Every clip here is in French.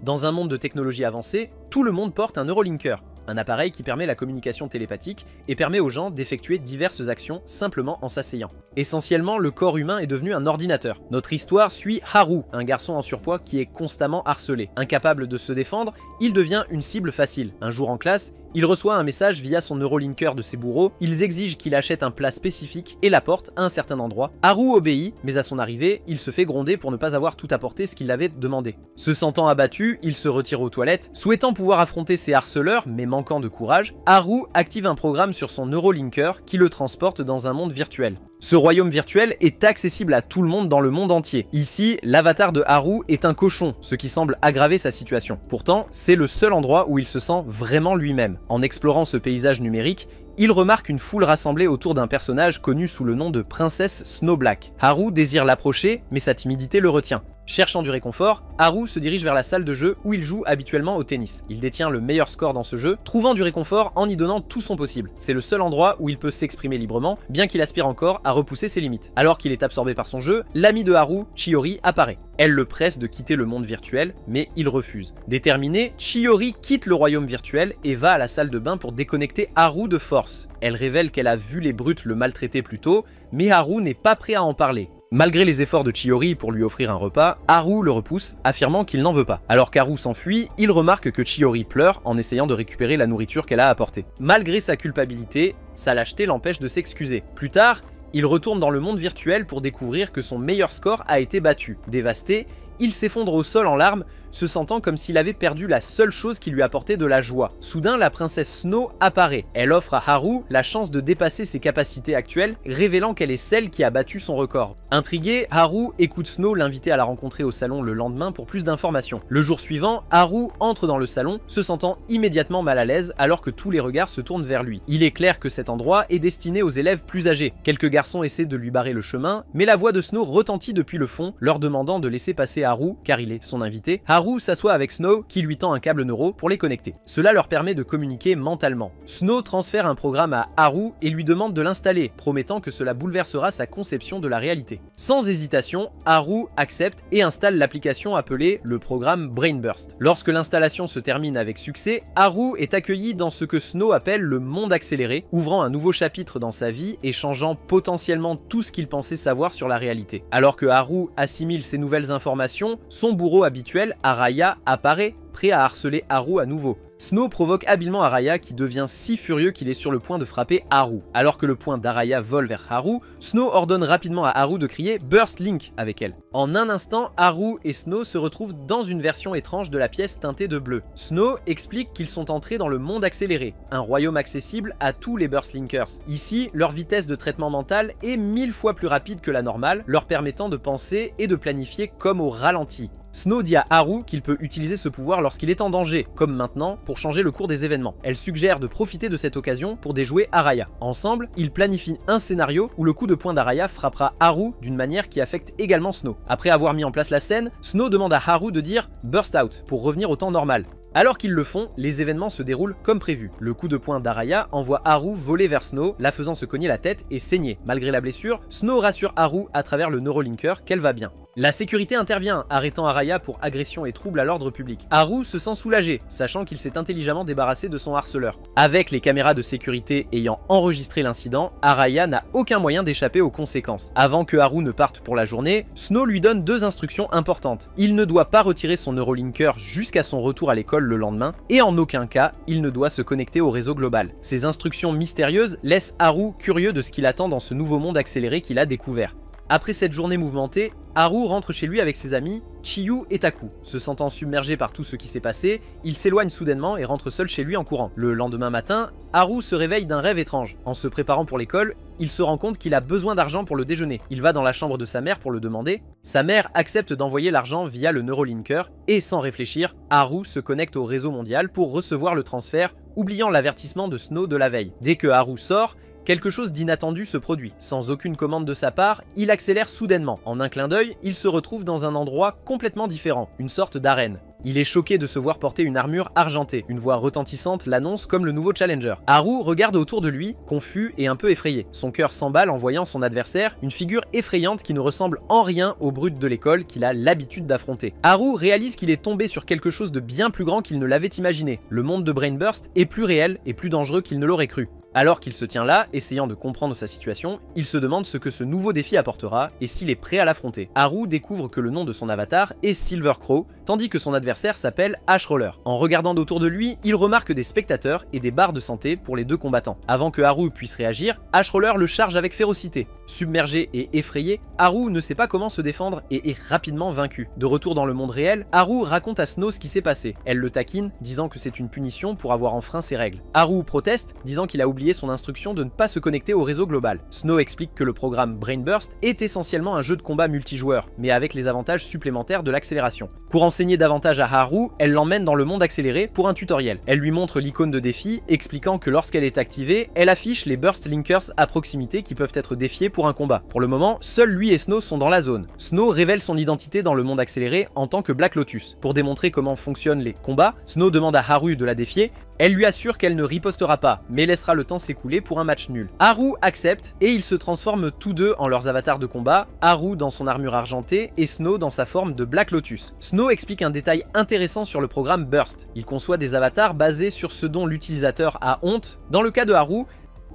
Dans un monde de technologie avancée, tout le monde porte un Neurolinker, un appareil qui permet la communication télépathique et permet aux gens d'effectuer diverses actions simplement en s'asseyant. Essentiellement, le corps humain est devenu un ordinateur. Notre histoire suit Haru, un garçon en surpoids qui est constamment harcelé. Incapable de se défendre, il devient une cible facile. Un jour en classe, il reçoit un message via son Neurolinker de ses bourreaux, ils exigent qu'il achète un plat spécifique et l'apporte à un certain endroit. Haru obéit, mais à son arrivée, il se fait gronder pour ne pas avoir tout apporté ce qu'il avait demandé. Se sentant abattu, il se retire aux toilettes. Souhaitant pouvoir affronter ses harceleurs, mais manquant de courage, Haru active un programme sur son Neurolinker qui le transporte dans un monde virtuel. Ce royaume virtuel est accessible à tout le monde dans le monde entier. Ici, l'avatar de Haru est un cochon, ce qui semble aggraver sa situation. Pourtant, c'est le seul endroit où il se sent vraiment lui-même. En explorant ce paysage numérique, il remarque une foule rassemblée autour d'un personnage connu sous le nom de Princesse Snowblack. Haru désire l'approcher, mais sa timidité le retient. Cherchant du réconfort, Haru se dirige vers la salle de jeu où il joue habituellement au tennis. Il détient le meilleur score dans ce jeu, trouvant du réconfort en y donnant tout son possible. C'est le seul endroit où il peut s'exprimer librement, bien qu'il aspire encore à repousser ses limites. Alors qu'il est absorbé par son jeu, l'ami de Haru, Chiyori, apparaît. Elle le presse de quitter le monde virtuel, mais il refuse. Déterminée, Chiyori quitte le royaume virtuel et va à la salle de bain pour déconnecter Haru de force. Elle révèle qu'elle a vu les brutes le maltraiter plus tôt, mais Haru n'est pas prêt à en parler. Malgré les efforts de Chiyori pour lui offrir un repas, Haru le repousse, affirmant qu'il n'en veut pas. Alors qu'Haru s'enfuit, il remarque que Chiyori pleure en essayant de récupérer la nourriture qu'elle a apportée. Malgré sa culpabilité, sa lâcheté l'empêche de s'excuser. Plus tard, il retourne dans le monde virtuel pour découvrir que son meilleur score a été battu. Dévasté, il s'effondre au sol en larmes, se sentant comme s'il avait perdu la seule chose qui lui apportait de la joie. Soudain, la princesse Snow apparaît. Elle offre à Haru la chance de dépasser ses capacités actuelles, révélant qu'elle est celle qui a battu son record. Intrigué, Haru écoute Snow l'inviter à la rencontrer au salon le lendemain pour plus d'informations. Le jour suivant, Haru entre dans le salon, se sentant immédiatement mal à l'aise alors que tous les regards se tournent vers lui. Il est clair que cet endroit est destiné aux élèves plus âgés. Quelques garçons essaient de lui barrer le chemin, mais la voix de Snow retentit depuis le fond, leur demandant de laisser passer Haru, car il est son invité. Haru s'assoit avec Snow qui lui tend un câble neuro pour les connecter. Cela leur permet de communiquer mentalement. Snow transfère un programme à Haru et lui demande de l'installer, promettant que cela bouleversera sa conception de la réalité. Sans hésitation, Haru accepte et installe l'application appelée le programme Brainburst. Lorsque l'installation se termine avec succès, Haru est accueilli dans ce que Snow appelle le monde accéléré, ouvrant un nouveau chapitre dans sa vie et changeant potentiellement tout ce qu'il pensait savoir sur la réalité. Alors que Haru assimile ces nouvelles informations, son bourreau habituel, Araya, apparaît, prêt à harceler Haru à nouveau. Snow provoque habilement Araya qui devient si furieux qu'il est sur le point de frapper Haru. Alors que le poing d'Araya vole vers Haru, Snow ordonne rapidement à Haru de crier Burst Link avec elle. En un instant, Haru et Snow se retrouvent dans une version étrange de la pièce teintée de bleu. Snow explique qu'ils sont entrés dans le monde accéléré, un royaume accessible à tous les Burst Linkers. Ici, leur vitesse de traitement mental est 1000 fois plus rapide que la normale, leur permettant de penser et de planifier comme au ralenti. Snow dit à Haru qu'il peut utiliser ce pouvoir lorsqu'il est en danger, comme maintenant, pour changer le cours des événements. Elle suggère de profiter de cette occasion pour déjouer Araya. Ensemble, ils planifient un scénario où le coup de poing d'Araya frappera Haru d'une manière qui affecte également Snow. Après avoir mis en place la scène, Snow demande à Haru de dire « Burst out » pour revenir au temps normal. Alors qu'ils le font, les événements se déroulent comme prévu. Le coup de poing d'Araya envoie Haru voler vers Snow, la faisant se cogner la tête et saigner. Malgré la blessure, Snow rassure Haru à travers le Neurolinker qu'elle va bien. La sécurité intervient, arrêtant Araya pour agression et trouble à l'ordre public. Haru se sent soulagé, sachant qu'il s'est intelligemment débarrassé de son harceleur. Avec les caméras de sécurité ayant enregistré l'incident, Araya n'a aucun moyen d'échapper aux conséquences. Avant que Haru ne parte pour la journée, Snow lui donne deux instructions importantes. Il ne doit pas retirer son Neurolinker jusqu'à son retour à l'école le lendemain, et en aucun cas, il ne doit se connecter au réseau global. Ces instructions mystérieuses laissent Haru curieux de ce qu'il attend dans ce nouveau monde accéléré qu'il a découvert. Après cette journée mouvementée, Haru rentre chez lui avec ses amis Chiyu et Taku. Se sentant submergé par tout ce qui s'est passé, il s'éloigne soudainement et rentre seul chez lui en courant. Le lendemain matin, Haru se réveille d'un rêve étrange. En se préparant pour l'école, il se rend compte qu'il a besoin d'argent pour le déjeuner. Il va dans la chambre de sa mère pour le demander. Sa mère accepte d'envoyer l'argent via le Neurolinker et sans réfléchir, Haru se connecte au réseau mondial pour recevoir le transfert, oubliant l'avertissement de Snow de la veille. Dès que Haru sort, quelque chose d'inattendu se produit. Sans aucune commande de sa part, il accélère soudainement. En un clin d'œil, il se retrouve dans un endroit complètement différent, une sorte d'arène. Il est choqué de se voir porter une armure argentée. Une voix retentissante l'annonce comme le nouveau challenger. Haru regarde autour de lui, confus et un peu effrayé. Son cœur s'emballe en voyant son adversaire, une figure effrayante qui ne ressemble en rien au brut de l'école qu'il a l'habitude d'affronter. Haru réalise qu'il est tombé sur quelque chose de bien plus grand qu'il ne l'avait imaginé. Le monde de Brainburst est plus réel et plus dangereux qu'il ne l'aurait cru. Alors qu'il se tient là, essayant de comprendre sa situation, il se demande ce que ce nouveau défi apportera et s'il est prêt à l'affronter. Haru découvre que le nom de son avatar est Silver Crow, tandis que son adversaire s'appelle Ash Roller. En regardant autour de lui, il remarque des spectateurs et des barres de santé pour les deux combattants. Avant que Haru puisse réagir, Ash Roller le charge avec férocité. Submergé et effrayé, Haru ne sait pas comment se défendre et est rapidement vaincu. De retour dans le monde réel, Haru raconte à Snow ce qui s'est passé. Elle le taquine, disant que c'est une punition pour avoir enfreint ses règles. Haru proteste, disant qu'il a oublié son instruction de ne pas se connecter au réseau global. Snow explique que le programme Brainburst est essentiellement un jeu de combat multijoueur, mais avec les avantages supplémentaires de l'accélération. Pour enseigner davantage à Haru, elle l'emmène dans le monde accéléré pour un tutoriel. Elle lui montre l'icône de défi, expliquant que lorsqu'elle est activée, elle affiche les Burst Linkers à proximité qui peuvent être défiés pour un combat. Pour le moment, seuls lui et Snow sont dans la zone. Snow révèle son identité dans le monde accéléré en tant que Black Lotus. Pour démontrer comment fonctionnent les combats, Snow demande à Haru de la défier. Elle lui assure qu'elle ne ripostera pas, mais laissera le temps s'écouler pour un match nul. Haru accepte et ils se transforment tous deux en leurs avatars de combat, Haru dans son armure argentée et Snow dans sa forme de Black Lotus. Snow explique un détail intéressant sur le programme Burst. Il conçoit des avatars basés sur ce dont l'utilisateur a honte. Dans le cas de Haru,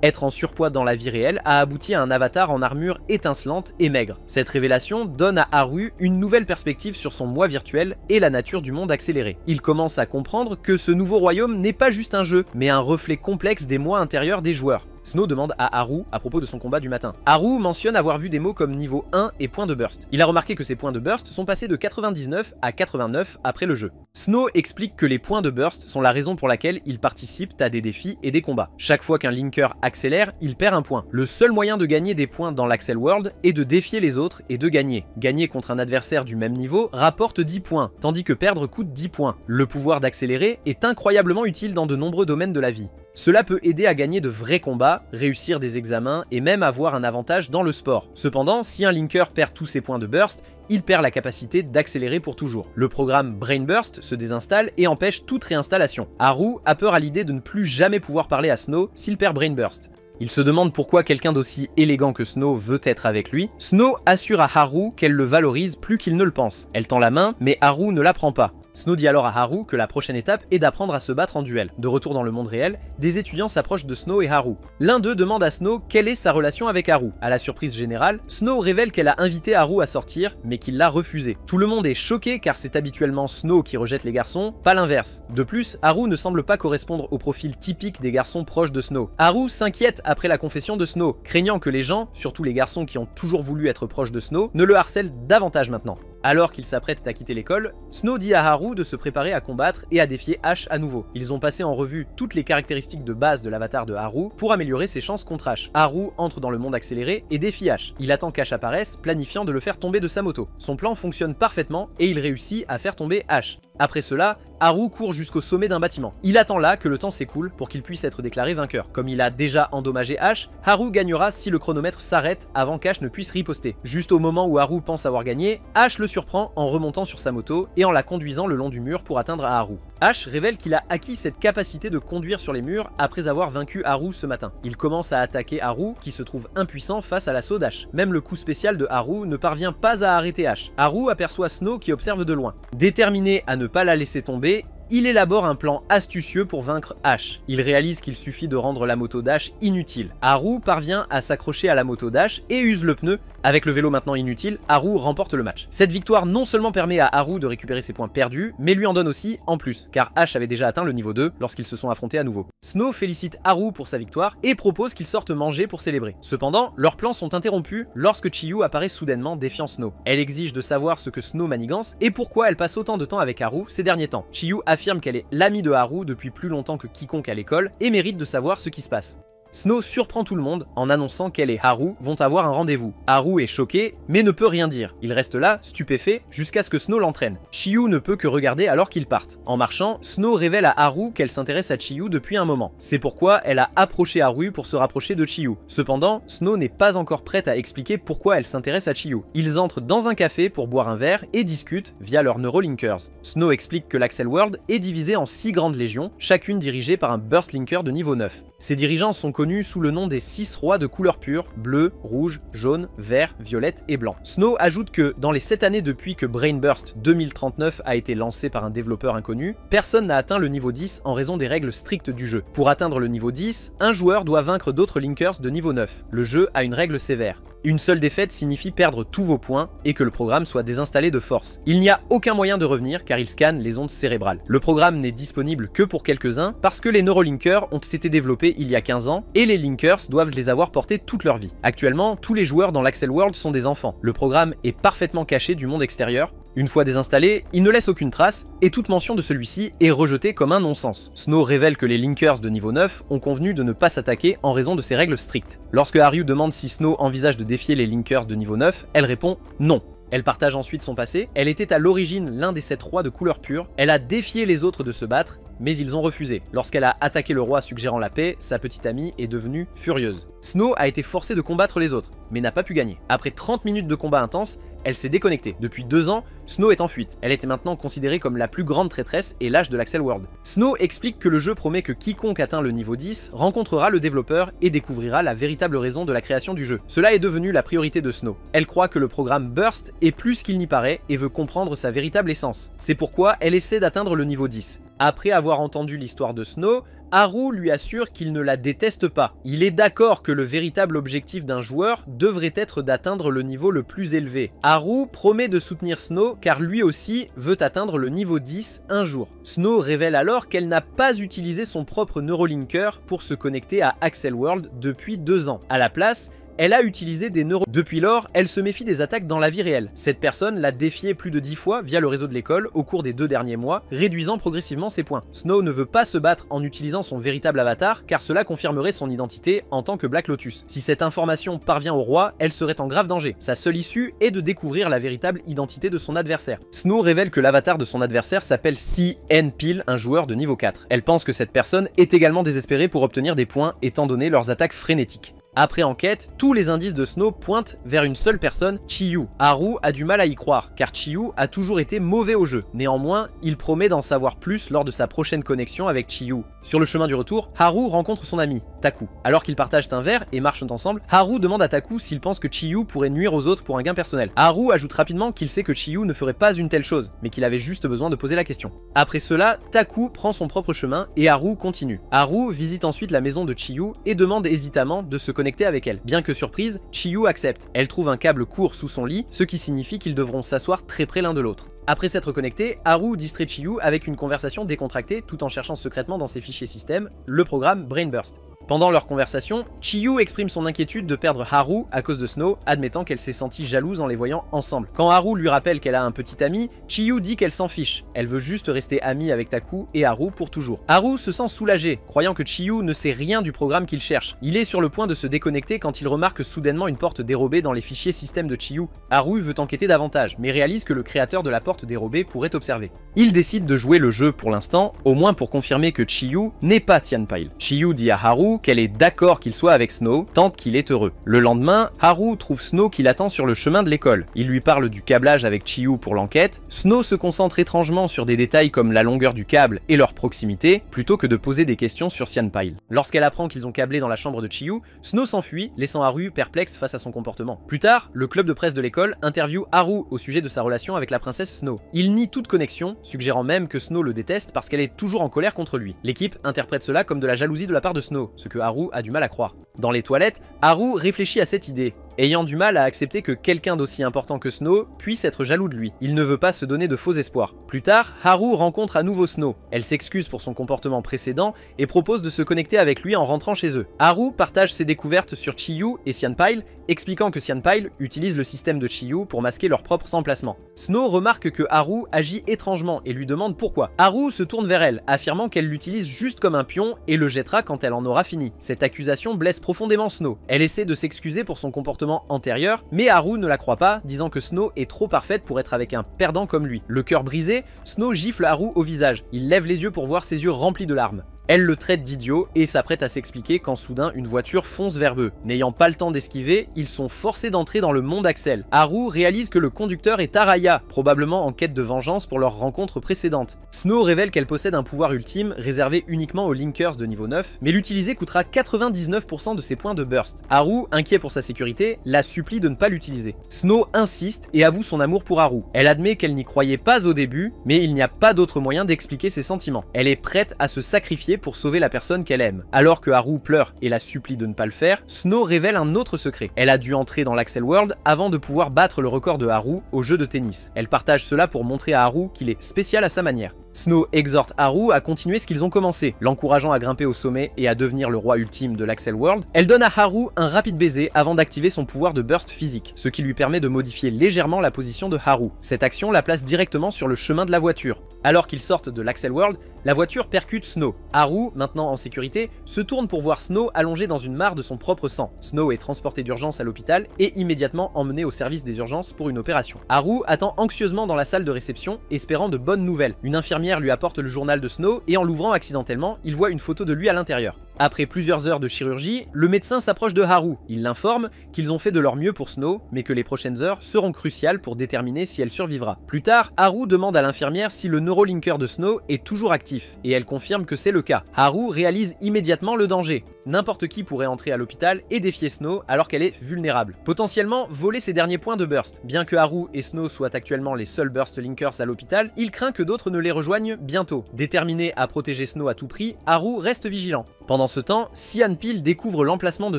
être en surpoids dans la vie réelle a abouti à un avatar en armure étincelante et maigre. Cette révélation donne à Haru une nouvelle perspective sur son moi virtuel et la nature du monde accéléré. Il commence à comprendre que ce nouveau royaume n'est pas juste un jeu, mais un reflet complexe des moi intérieurs des joueurs. Snow demande à Haru à propos de son combat du matin. Haru mentionne avoir vu des mots comme niveau 1 et point de burst. Il a remarqué que ces points de burst sont passés de 99 à 89 après le jeu. Snow explique que les points de burst sont la raison pour laquelle il participe à des défis et des combats. Chaque fois qu'un linker accélère, il perd un point. Le seul moyen de gagner des points dans l'Accel World est de défier les autres et de gagner. Gagner contre un adversaire du même niveau rapporte 10 points, tandis que perdre coûte 10 points. Le pouvoir d'accélérer est incroyablement utile dans de nombreux domaines de la vie. Cela peut aider à gagner de vrais combats, réussir des examens et même avoir un avantage dans le sport. Cependant, si un linker perd tous ses points de burst, il perd la capacité d'accélérer pour toujours. Le programme Brainburst se désinstalle et empêche toute réinstallation. Haru a peur à l'idée de ne plus jamais pouvoir parler à Snow s'il perd Brainburst. Il se demande pourquoi quelqu'un d'aussi élégant que Snow veut être avec lui. Snow assure à Haru qu'elle le valorise plus qu'il ne le pense. Elle tend la main, mais Haru ne la prend pas. Snow dit alors à Haru que la prochaine étape est d'apprendre à se battre en duel. De retour dans le monde réel, des étudiants s'approchent de Snow et Haru. L'un d'eux demande à Snow quelle est sa relation avec Haru. À la surprise générale, Snow révèle qu'elle a invité Haru à sortir, mais qu'il l'a refusé. Tout le monde est choqué car c'est habituellement Snow qui rejette les garçons, pas l'inverse. De plus, Haru ne semble pas correspondre au profil typique des garçons proches de Snow. Haru s'inquiète après la confession de Snow, craignant que les gens, surtout les garçons qui ont toujours voulu être proches de Snow, ne le harcèlent davantage maintenant. Alors qu'il s'apprête à quitter l'école, Snow dit à Haru de se préparer à combattre et à défier Ash à nouveau. Ils ont passé en revue toutes les caractéristiques de base de l'avatar de Haru pour améliorer ses chances contre Ash. Haru entre dans le monde accéléré et défie Ash. Il attend qu'Ash apparaisse, planifiant de le faire tomber de sa moto. Son plan fonctionne parfaitement et il réussit à faire tomber Ash. Après cela, Haru court jusqu'au sommet d'un bâtiment. Il attend là que le temps s'écoule pour qu'il puisse être déclaré vainqueur. Comme il a déjà endommagé Ash, Haru gagnera si le chronomètre s'arrête avant qu'Ash ne puisse riposter. Juste au moment où Haru pense avoir gagné, Ash le surprend en remontant sur sa moto et en la conduisant le long du mur pour atteindre Haru. Ash révèle qu'il a acquis cette capacité de conduire sur les murs après avoir vaincu Haru ce matin. Il commence à attaquer Haru qui se trouve impuissant face à l'assaut d'Ash. Même le coup spécial de Haru ne parvient pas à arrêter Ash. Haru aperçoit Snow qui observe de loin. Déterminé à ne pas la laisser tomber, il élabore un plan astucieux pour vaincre Ash. Il réalise qu'il suffit de rendre la moto d'Ash inutile. Haru parvient à s'accrocher à la moto d'Ash et use le pneu. Avec le vélo maintenant inutile, Haru remporte le match. Cette victoire non seulement permet à Haru de récupérer ses points perdus, mais lui en donne aussi en plus, car Ash avait déjà atteint le niveau 2 lorsqu'ils se sont affrontés à nouveau. Snow félicite Haru pour sa victoire et propose qu'ils sortent manger pour célébrer. Cependant, leurs plans sont interrompus lorsque Chiyu apparaît soudainement défiant Snow. Elle exige de savoir ce que Snow manigance et pourquoi elle passe autant de temps avec Haru ces derniers temps. Chiyu affirme qu'elle est l'amie de Haru depuis plus longtemps que quiconque à l'école et mérite de savoir ce qui se passe. Snow surprend tout le monde en annonçant qu'elle et Haru vont avoir un rendez-vous. Haru est choqué, mais ne peut rien dire. Il reste là, stupéfait, jusqu'à ce que Snow l'entraîne. Chiyu ne peut que regarder alors qu'ils partent. En marchant, Snow révèle à Haru qu'elle s'intéresse à Chiyu depuis un moment. C'est pourquoi elle a approché Haru pour se rapprocher de Chiyu. Cependant, Snow n'est pas encore prête à expliquer pourquoi elle s'intéresse à Chiyu. Ils entrent dans un café pour boire un verre et discutent via leurs Neurolinkers. Snow explique que l'Axel World est divisé en 6 grandes légions, chacune dirigée par un Burst Linker de niveau 9. Ces dirigeants sont connus sous le nom des 6 rois de couleur pure, bleu, rouge, jaune, vert, violette et blanc. Snow ajoute que dans les 7 années depuis que Brain Burst 2039 a été lancé par un développeur inconnu, personne n'a atteint le niveau 10 en raison des règles strictes du jeu. Pour atteindre le niveau 10, un joueur doit vaincre d'autres Linkers de niveau 9. Le jeu a une règle sévère. Une seule défaite signifie perdre tous vos points et que le programme soit désinstallé de force. Il n'y a aucun moyen de revenir car il scanne les ondes cérébrales. Le programme n'est disponible que pour quelques-uns parce que les Neurolinkers ont été développés il y a 15 ans et les Linkers doivent les avoir portés toute leur vie. Actuellement, tous les joueurs dans l'Axel World sont des enfants. Le programme est parfaitement caché du monde extérieur. Une fois désinstallé, il ne laisse aucune trace et toute mention de celui-ci est rejetée comme un non-sens. Snow révèle que les Linkers de niveau 9 ont convenu de ne pas s'attaquer en raison de ces règles strictes. Lorsque Haru demande si Snow envisage de défier les Linkers de niveau 9, elle répond non. Elle partage ensuite son passé, elle était à l'origine l'un des 7 rois de couleur pure, elle a défié les autres de se battre, mais ils ont refusé. Lorsqu'elle a attaqué le roi suggérant la paix, sa petite amie est devenue furieuse. Snow a été forcée de combattre les autres, mais n'a pas pu gagner. Après 30 minutes de combat intense, elle s'est déconnectée. Depuis 2 ans, Snow est en fuite. Elle était maintenant considérée comme la plus grande traîtresse et lâche de l'Axel World. Snow explique que le jeu promet que quiconque atteint le niveau 10 rencontrera le développeur et découvrira la véritable raison de la création du jeu. Cela est devenu la priorité de Snow. Elle croit que le programme Burst est plus qu'il n'y paraît et veut comprendre sa véritable essence. C'est pourquoi elle essaie d'atteindre le niveau 10. Après avoir entendu l'histoire de Snow, Haru lui assure qu'il ne la déteste pas. Il est d'accord que le véritable objectif d'un joueur devrait être d'atteindre le niveau le plus élevé. Haru promet de soutenir Snow car lui aussi veut atteindre le niveau 10 un jour. Snow révèle alors qu'elle n'a pas utilisé son propre Neurolinker pour se connecter à Axel World depuis 2 ans. À la place, elle a utilisé des neurones. Depuis lors, elle se méfie des attaques dans la vie réelle. Cette personne l'a défiée plus de 10 fois via le réseau de l'école au cours des 2 derniers mois, réduisant progressivement ses points. Snow ne veut pas se battre en utilisant son véritable avatar, car cela confirmerait son identité en tant que Black Lotus. Si cette information parvient au roi, elle serait en grave danger. Sa seule issue est de découvrir la véritable identité de son adversaire. Snow révèle que l'avatar de son adversaire s'appelle C.N. Peel, un joueur de niveau 4. Elle pense que cette personne est également désespérée pour obtenir des points étant donné leurs attaques frénétiques. Après enquête, tous les indices de Snow pointent vers une seule personne, Chiyu. Haru a du mal à y croire, car Chiyu a toujours été mauvais au jeu. Néanmoins, il promet d'en savoir plus lors de sa prochaine connexion avec Chiyu. Sur le chemin du retour, Haru rencontre son ami, Taku. Alors qu'ils partagent un verre et marchent ensemble, Haru demande à Taku s'il pense que Chiyu pourrait nuire aux autres pour un gain personnel. Haru ajoute rapidement qu'il sait que Chiyu ne ferait pas une telle chose, mais qu'il avait juste besoin de poser la question. Après cela, Taku prend son propre chemin et Haru continue. Haru visite ensuite la maison de Chiyu et demande hésitamment de se connecter avec elle. Bien que surprise, Chiyu accepte. Elle trouve un câble court sous son lit, ce qui signifie qu'ils devront s'asseoir très près l'un de l'autre. Après s'être connecté, Haru distrait Chiyu avec une conversation décontractée tout en cherchant secrètement dans ses fichiers système le programme Brain Burst. Pendant leur conversation, Chiyu exprime son inquiétude de perdre Haru à cause de Snow, admettant qu'elle s'est sentie jalouse en les voyant ensemble. Quand Haru lui rappelle qu'elle a un petit ami, Chiyu dit qu'elle s'en fiche. Elle veut juste rester amie avec Taku et Haru pour toujours. Haru se sent soulagé, croyant que Chiyu ne sait rien du programme qu'il cherche. Il est sur le point de se déconnecter quand il remarque soudainement une porte dérobée dans les fichiers système de Chiyu. Haru veut enquêter davantage, mais réalise que le créateur de la porte dérobée pourrait observer. Il décide de jouer le jeu pour l'instant, au moins pour confirmer que Chiyu n'est pas Tian Pile. Chiyu dit à Haru qu'elle est d'accord qu'il soit avec Snow, tant qu'il est heureux. Le lendemain, Haru trouve Snow qui l'attend sur le chemin de l'école. Il lui parle du câblage avec Chiyu pour l'enquête. Snow se concentre étrangement sur des détails comme la longueur du câble et leur proximité, plutôt que de poser des questions sur Tian Pile. Lorsqu'elle apprend qu'ils ont câblé dans la chambre de Chiyu, Snow s'enfuit, laissant Haru perplexe face à son comportement. Plus tard, le club de presse de l'école interviewe Haru au sujet de sa relation avec la princesse Snow. Il nie toute connexion, suggérant même que Snow le déteste parce qu'elle est toujours en colère contre lui. L'équipe interprète cela comme de la jalousie de la part de Snow, ce que Haru a du mal à croire. Dans les toilettes, Haru réfléchit à cette idée. ayant du mal à accepter que quelqu'un d'aussi important que Snow puisse être jaloux de lui. Il ne veut pas se donner de faux espoirs. Plus tard, Haru rencontre à nouveau Snow. Elle s'excuse pour son comportement précédent et propose de se connecter avec lui en rentrant chez eux. Haru partage ses découvertes sur Chiyu et Xianpile, expliquant que Xianpile utilise le système de Chiyu pour masquer leurs propres emplacements. Snow remarque que Haru agit étrangement et lui demande pourquoi. Haru se tourne vers elle, affirmant qu'elle l'utilise juste comme un pion et le jettera quand elle en aura fini. Cette accusation blesse profondément Snow. Elle essaie de s'excuser pour son comportement antérieur, mais Haru ne la croit pas, disant que Snow est trop parfaite pour être avec un perdant comme lui. Le cœur brisé, Snow gifle Haru au visage. Il lève les yeux pour voir ses yeux remplis de larmes. Elle le traite d'idiot et s'apprête à s'expliquer quand soudain une voiture fonce vers eux. N'ayant pas le temps d'esquiver, ils sont forcés d'entrer dans le monde Axel. Haru réalise que le conducteur est Araya, probablement en quête de vengeance pour leur rencontre précédente. Snow révèle qu'elle possède un pouvoir ultime réservé uniquement aux Linkers de niveau 9, mais l'utiliser coûtera 99% de ses points de burst. Haru, inquiet pour sa sécurité, la supplie de ne pas l'utiliser. Snow insiste et avoue son amour pour Haru. Elle admet qu'elle n'y croyait pas au début, mais il n'y a pas d'autre moyen d'expliquer ses sentiments. Elle est prête à se sacrifier pour sauver la personne qu'elle aime. Alors que Haru pleure et la supplie de ne pas le faire, Snow révèle un autre secret. Elle a dû entrer dans l'Axel World avant de pouvoir battre le record de Haru au jeu de tennis. Elle partage cela pour montrer à Haru qu'il est spécial à sa manière. Snow exhorte Haru à continuer ce qu'ils ont commencé, l'encourageant à grimper au sommet et à devenir le roi ultime de l'Axel World. Elle donne à Haru un rapide baiser avant d'activer son pouvoir de burst physique, ce qui lui permet de modifier légèrement la position de Haru. Cette action la place directement sur le chemin de la voiture. Alors qu'ils sortent de l'Axel World, la voiture percute Snow. Haru, maintenant en sécurité, se tourne pour voir Snow allongé dans une mare de son propre sang. Snow est transporté d'urgence à l'hôpital et immédiatement emmené au service des urgences pour une opération. Haru attend anxieusement dans la salle de réception, espérant de bonnes nouvelles. Une infirmière lui apporte le journal de Snow et en l'ouvrant accidentellement, il voit une photo de lui à l'intérieur. Après plusieurs heures de chirurgie, le médecin s'approche de Haru. Il l'informe qu'ils ont fait de leur mieux pour Snow, mais que les prochaines heures seront cruciales pour déterminer si elle survivra. Plus tard, Haru demande à l'infirmière si le neurolinker de Snow est toujours actif, et elle confirme que c'est le cas. Haru réalise immédiatement le danger. N'importe qui pourrait entrer à l'hôpital et défier Snow alors qu'elle est vulnérable. Potentiellement voler ses derniers points de burst. Bien que Haru et Snow soient actuellement les seuls burst linkers à l'hôpital, il craint que d'autres ne les rejoignent bientôt. Déterminé à protéger Snow à tout prix, Haru reste vigilant. Pendant ce temps, Xianpile découvre l'emplacement de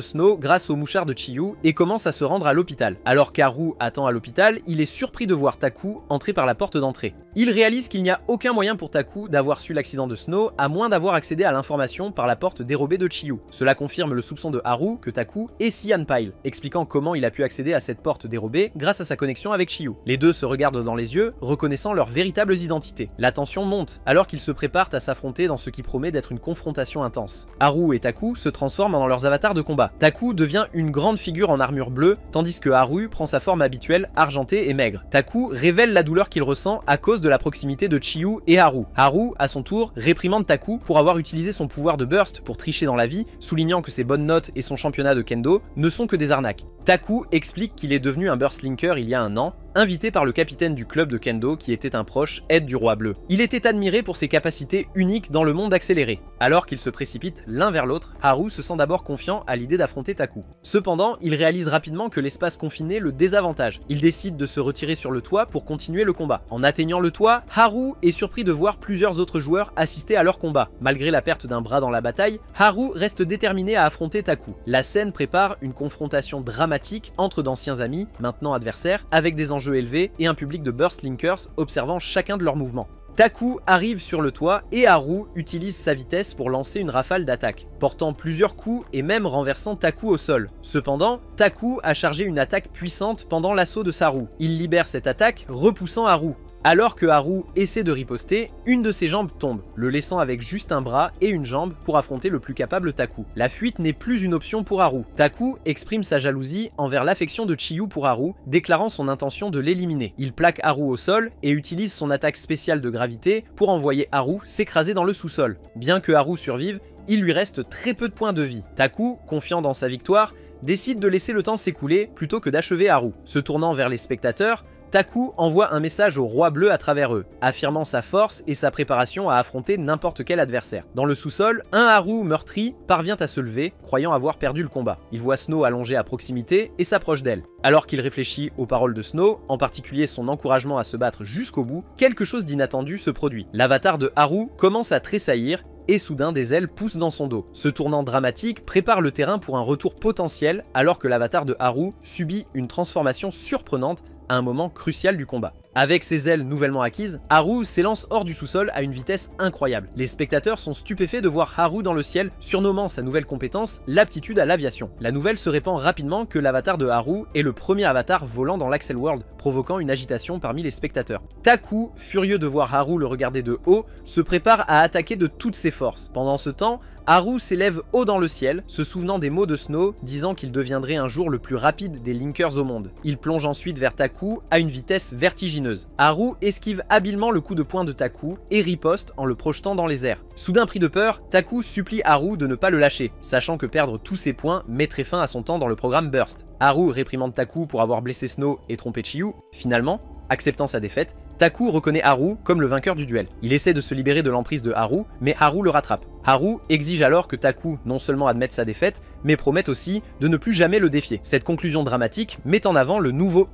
Snow grâce au mouchard de Chiyu et commence à se rendre à l'hôpital. Alors qu'Haru attend à l'hôpital, il est surpris de voir Taku entrer par la porte d'entrée. Il réalise qu'il n'y a aucun moyen pour Taku d'avoir su l'accident de Snow à moins d'avoir accédé à l'information par la porte dérobée de Chiyu. Cela confirme le soupçon de Haru que Taku est Xianpile, expliquant comment il a pu accéder à cette porte dérobée grâce à sa connexion avec Chiyu. Les deux se regardent dans les yeux, reconnaissant leurs véritables identités. La tension monte alors qu'ils se préparent à s'affronter dans ce qui promet d'être une confrontation intense. Haru et Taku se transforment dans leurs avatars de combat. Taku devient une grande figure en armure bleue, tandis que Haru prend sa forme habituelle, argentée et maigre. Taku révèle la douleur qu'il ressent à cause de la proximité de Chiyu et Haru. Haru, à son tour, réprimande Taku pour avoir utilisé son pouvoir de burst pour tricher dans la vie, soulignant que ses bonnes notes et son championnat de kendo ne sont que des arnaques. Taku explique qu'il est devenu un burst linker il y a un an, invité par le capitaine du club de kendo qui était un proche aide du roi bleu. Il était admiré pour ses capacités uniques dans le monde accéléré. Alors qu'ils se précipitent l'un vers l'autre, Haru se sent d'abord confiant à l'idée d'affronter Taku. Cependant, il réalise rapidement que l'espace confiné le désavantage. Il décide de se retirer sur le toit pour continuer le combat. En atteignant le toit, Haru est surpris de voir plusieurs autres joueurs assister à leur combat. Malgré la perte d'un bras dans la bataille, Haru reste déterminé à affronter Taku. La scène prépare une confrontation dramatique entre d'anciens amis, maintenant adversaires, avec des enjeux élevés et un public de burst linkers observant chacun de leurs mouvements. Taku arrive sur le toit et Haru utilise sa vitesse pour lancer une rafale d'attaque, portant plusieurs coups et même renversant Taku au sol. Cependant, Taku a chargé une attaque puissante pendant l'assaut de Saru. Il libère cette attaque, repoussant Haru. Alors que Haru essaie de riposter, une de ses jambes tombe, le laissant avec juste un bras et une jambe pour affronter le plus capable Taku. La fuite n'est plus une option pour Haru. Taku exprime sa jalousie envers l'affection de Chiyu pour Haru, déclarant son intention de l'éliminer. Il plaque Haru au sol et utilise son attaque spéciale de gravité pour envoyer Haru s'écraser dans le sous-sol. Bien que Haru survive, il lui reste très peu de points de vie. Taku, confiant dans sa victoire, décide de laisser le temps s'écouler plutôt que d'achever Haru. Se tournant vers les spectateurs, Taku envoie un message au roi bleu à travers eux, affirmant sa force et sa préparation à affronter n'importe quel adversaire. Dans le sous-sol, un Haru meurtri parvient à se lever, croyant avoir perdu le combat. Il voit Snow allongée à proximité et s'approche d'elle. Alors qu'il réfléchit aux paroles de Snow, en particulier son encouragement à se battre jusqu'au bout, quelque chose d'inattendu se produit. L'avatar de Haru commence à tressaillir et soudain des ailes poussent dans son dos. Ce tournant dramatique prépare le terrain pour un retour potentiel alors que l'avatar de Haru subit une transformation surprenante à un moment crucial du combat. Avec ses ailes nouvellement acquises, Haru s'élance hors du sous-sol à une vitesse incroyable. Les spectateurs sont stupéfaits de voir Haru dans le ciel, surnommant sa nouvelle compétence l'aptitude à l'aviation. La nouvelle se répand rapidement que l'avatar de Haru est le premier avatar volant dans l'Axel World, provoquant une agitation parmi les spectateurs. Taku, furieux de voir Haru le regarder de haut, se prépare à attaquer de toutes ses forces. Pendant ce temps, Haru s'élève haut dans le ciel, se souvenant des mots de Snow, disant qu'il deviendrait un jour le plus rapide des Linkers au monde. Il plonge ensuite vers Taku à une vitesse vertigineuse. Haru esquive habilement le coup de poing de Taku et riposte en le projetant dans les airs. Soudain pris de peur, Taku supplie Haru de ne pas le lâcher, sachant que perdre tous ses points mettrait fin à son temps dans le programme Burst. Haru réprimande Taku pour avoir blessé Snow et trompé Chiyu. Finalement, acceptant sa défaite, Taku reconnaît Haru comme le vainqueur du duel. Il essaie de se libérer de l'emprise de Haru, mais Haru le rattrape. Haru exige alors que Taku non seulement admette sa défaite, mais promette aussi de ne plus jamais le défier. Cette conclusion dramatique met en avant le nouveau